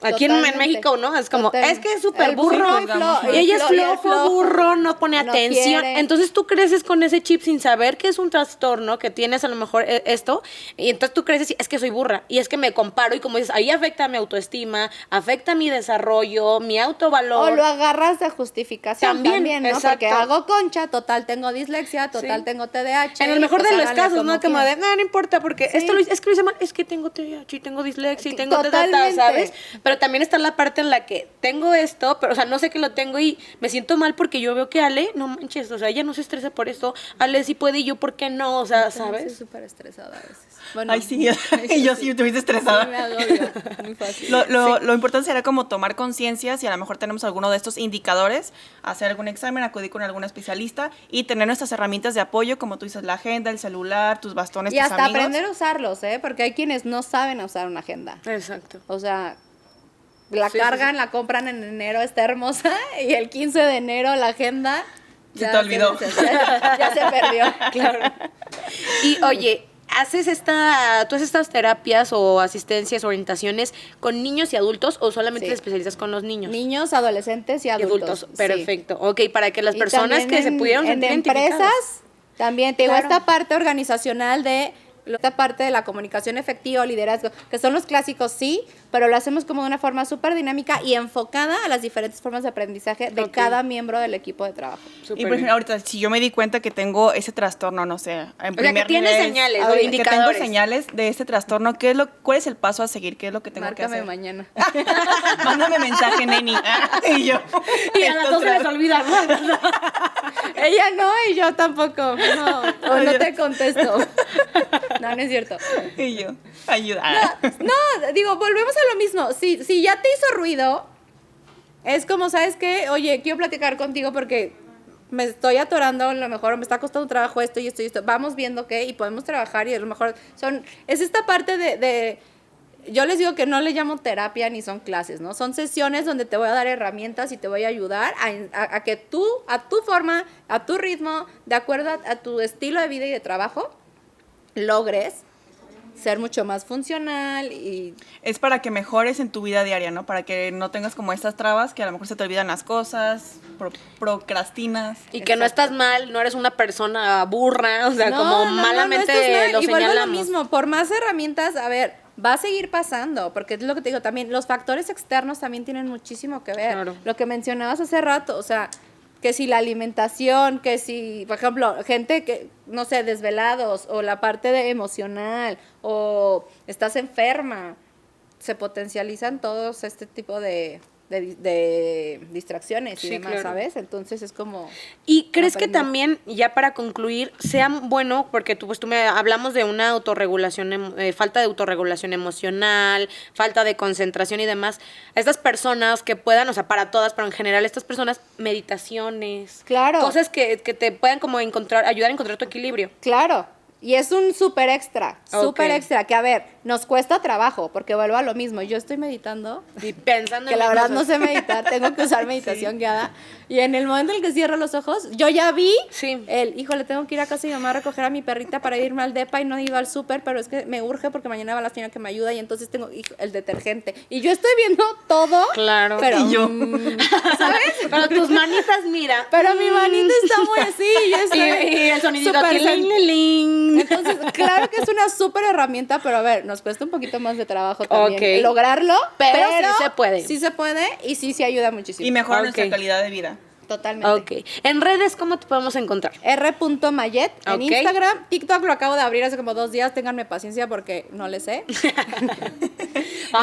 Aquí en Totalmente. México, ¿no? Es como, Totalmente. es que es súper El burro burro. y Y ella es y el flojo, burro, no pone no atención. quiere. Entonces tú creces con ese chip sin saber que es un trastorno, que tienes a lo mejor esto. Y entonces tú creces y es que soy burra. Y es que me comparo y como dices, ahí afecta mi autoestima, afecta mi desarrollo, mi autovalor. O lo agarras de justificación también, ¿no? exacto. Porque hago concha, total tengo dislexia, total Sí. tengo TDAH. En el y mejor pues de los háganle casos, ¿no? Como quieran. de, no importa, porque Sí. esto es que lo hice mal, es que tengo TDAH, tengo dislexia, tengo Totalmente. ¿sabes? Pero también está la parte en la que tengo esto, pero, o sea, no sé que lo tengo y me siento mal porque yo veo que Ale, no manches, o sea, ella no se estresa por esto, Ale sí puede y yo, ¿por qué no? O sea, Soy ¿sabes? súper estresada a veces. Bueno, Ay, sí, y yo sí estuviste estresada. Sí, me agobio, muy fácil. Lo importante sería como tomar conciencia si a lo mejor tenemos alguno de estos indicadores, hacer algún examen, acudir con algún especialista y tener nuestras herramientas de apoyo, como tú dices, la agenda, el celular, tus bastones, Y tus hasta amigos. aprender a usarlos, ¿eh? Porque hay quienes no saben usar una agenda. Exacto. O sea, la Sí, cargan, la compran en enero, está hermosa, y el 15 de enero la agenda... Se te olvidó. Ya se perdió. Claro. Y oye, ¿tú haces estas terapias o asistencias, orientaciones con niños y adultos o solamente Sí. te especializas con los niños? Niños, adolescentes y Y adultos. sí. perfecto. Ok, para que las Y personas también que se pudieron en sentir empresas identificadas. también te digo, Claro. esta parte organizacional de esta parte de la comunicación efectiva o liderazgo, que son los clásicos, sí, pero lo hacemos como de una forma súper dinámica y enfocada a las diferentes formas de aprendizaje de Ok. cada miembro del equipo de trabajo. Y Súper por ejemplo, bien. ahorita, si yo me di cuenta que tengo ese trastorno, no sé, en O sea, primer que tienes nivel, señales o que tengo indicadores. señales de este trastorno, ¿cuál es el paso a seguir? ¿Qué es lo que tengo que Márcame hacer? mañana. Mándame mensaje, neni. Y yo. Y a las 12 les olvida. Ella no y yo tampoco. No, o no te contesto. No, no es cierto. Y yo. Ayuda. No, digo, volvemos a lo mismo. Si ya te hizo ruido, es como, ¿sabes qué? Oye, quiero platicar contigo porque me estoy atorando, a lo mejor me está costando trabajo esto y esto y esto. Vamos viendo qué y podemos trabajar y a lo mejor es esta parte de yo les digo que no le llamo terapia ni son clases, ¿no? Son sesiones donde te voy a dar herramientas y te voy a ayudar a que tú, a tu forma, a tu ritmo, de acuerdo a tu estilo de vida y de trabajo, logres ser mucho más funcional y... Es para que mejores en tu vida diaria, ¿no? Para que no tengas como estas trabas, que a lo mejor se te olvidan las cosas, procrastinas. Y que no estás mal, no eres una persona burra, o sea, No, como no, malamente no estás mal. lo Y vuelvo a señalamos. lo mismo, por más herramientas, a ver, va a seguir pasando, porque es lo que te digo también, los factores externos también tienen muchísimo que ver. Claro. Lo que mencionabas hace rato, o sea, que si la alimentación, que si, por ejemplo, gente que, no sé, desvelados, o la parte de emocional, o estás enferma, se potencializan todos este tipo de distracciones y Sí, demás, claro. ¿sabes? Entonces es como... ¿Y crees que aprender. también, ya para concluir, sea bueno, porque tú me hablamos de una autorregulación, falta de autorregulación emocional, falta de concentración y demás, a estas personas que puedan, o sea, para todas, pero en general estas personas, meditaciones, Claro. cosas que te puedan como ayudar a encontrar tu equilibrio? Claro, y es un súper extra, Ok. que a ver, nos cuesta trabajo, porque vuelvo a lo mismo, yo estoy meditando, Y pensando que en la las verdad no cosas. sé meditar, tengo que usar meditación guiada, y en el momento en el que cierro los ojos, yo ya vi Sí. híjole, tengo que ir a casa de mi mamá a recoger a mi perrita para irme al depa y no iba al súper, pero es que me urge porque mañana va la señora que me ayuda y entonces tengo el detergente, y yo estoy viendo todo, Claro. pero, Y yo. ¿sabes? Pero tus manitas, mira. Pero mi manita está muy así, y yo estoy Y el sonidito súper aquí, ling, sen- ling, ling. Entonces, claro que es una súper herramienta, pero a ver, nos cuesta un poquito más de trabajo también Ok. lograrlo, Pero sí se puede. Sí se puede y sí ayuda muchísimo. Y mejora Ok. nuestra calidad de vida. Totalmente. Ok. En redes, ¿cómo te podemos encontrar? R.mayet en Ok. Instagram. TikTok lo acabo de abrir hace como 2 días. Ténganme paciencia porque no le sé.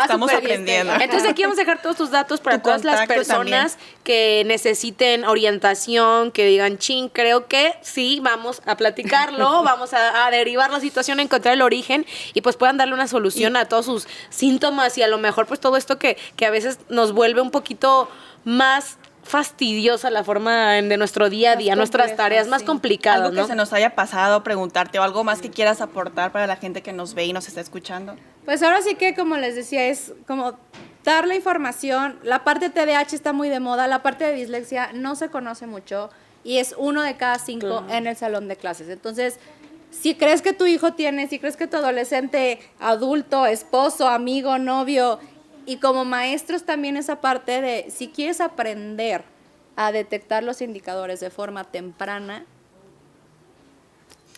Estamos súper. aprendiendo. Entonces aquí vamos a dejar todos tus datos para Tu todas las contacto personas que necesiten orientación, que digan, chin, creo que sí, vamos a platicarlo, vamos a derivar la situación, a encontrar el origen y pues puedan darle una solución a todos sus síntomas y a lo mejor pues todo esto que a veces nos vuelve un poquito más fastidiosa la forma de nuestro día a día, Más nuestras compleja, tareas más sí. complicadas, Algo que ¿no? se nos haya pasado, preguntarte o algo más que quieras aportar para la gente que nos ve y nos está escuchando. Pues ahora sí que, como les decía, es como dar la información. La parte TDAH está muy de moda, la parte de dislexia no se conoce mucho y es 1 de cada 5 en el salón de clases. Entonces, si crees que tu hijo tiene, si crees que tu adolescente, adulto, esposo, amigo, novio, y como maestros también esa parte de, si quieres aprender a detectar los indicadores de forma temprana,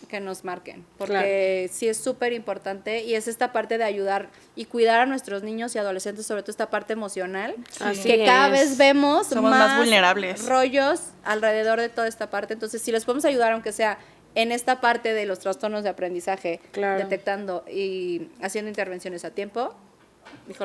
que nos marquen, porque sí es súper importante y es esta parte de ayudar y cuidar a nuestros niños y adolescentes, sobre todo esta parte emocional, Así que cada es. vez vemos Somos más vulnerables. rollos alrededor de toda esta parte. Entonces, si les podemos ayudar, aunque sea en esta parte de los trastornos de aprendizaje, Claro. detectando y haciendo intervenciones a tiempo,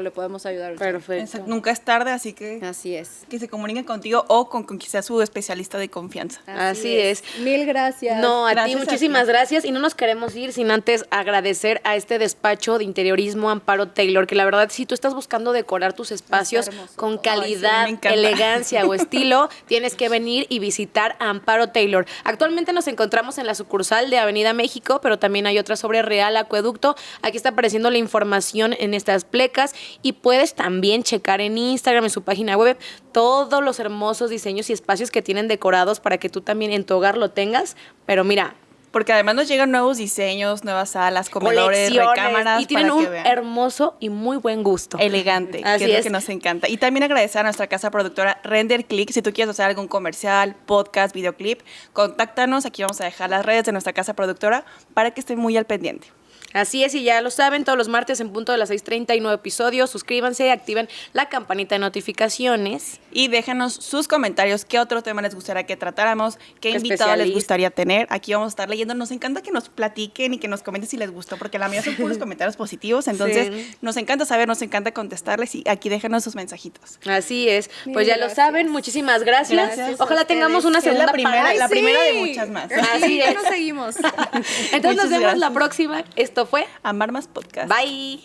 le podemos ayudar. Perfecto. Nunca es tarde, así que Así es. que se comuniquen contigo o con quizás su especialista de confianza. Así es. Mil gracias. No, a Gracias ti a muchísimas ti. gracias y no nos queremos ir sin antes agradecer a este despacho de interiorismo Amparo Taylor, que la verdad si tú estás buscando decorar tus espacios hermoso con todo. Ay, sí, calidad, me encanta. elegancia o estilo, tienes que venir y visitar a Amparo Taylor. Actualmente nos encontramos en la sucursal de Avenida México, pero también hay otra sobre Real Acueducto. Aquí está apareciendo la información en estas plecas y puedes también checar en Instagram, en su página web, todos los hermosos diseños y espacios que tienen decorados para que tú también en tu hogar lo tengas. Pero mira, Porque además nos llegan nuevos diseños, nuevas salas, comedores, colecciones, recámaras, y tienen para que un vean. hermoso y muy buen gusto. Elegante, Así que es lo es. que nos encanta. Y también agradecer a nuestra casa productora Render Click. Si tú quieres hacer algún comercial, podcast, videoclip, contáctanos. Aquí vamos a dejar las redes de nuestra casa productora para que estén muy al pendiente. Así es, y ya lo saben, todos los martes en punto de las 6:30 y 9 episodios. Suscríbanse, activen la campanita de notificaciones. Y déjanos sus comentarios, qué otro tema les gustaría que tratáramos, qué invitado les Especialista. gustaría tener. Aquí vamos a estar leyendo. Nos encanta que nos platiquen y que nos comenten si les gustó, porque la mayoría son puros comentarios positivos. Entonces, Sí. nos encanta saber, nos encanta contestarles y aquí déjanos sus mensajitos. Así es, pues Mil ya lo gracias. saben, muchísimas gracias. Gracias a Ojalá tengamos ustedes. una Es la segunda primera- parte. la primera de muchas más. Así Sí, ya es. nos seguimos. Entonces Muchas nos vemos la gracias. próxima. Esto fue Amar Más Podcast. Bye.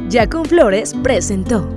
Ya con Flores presentó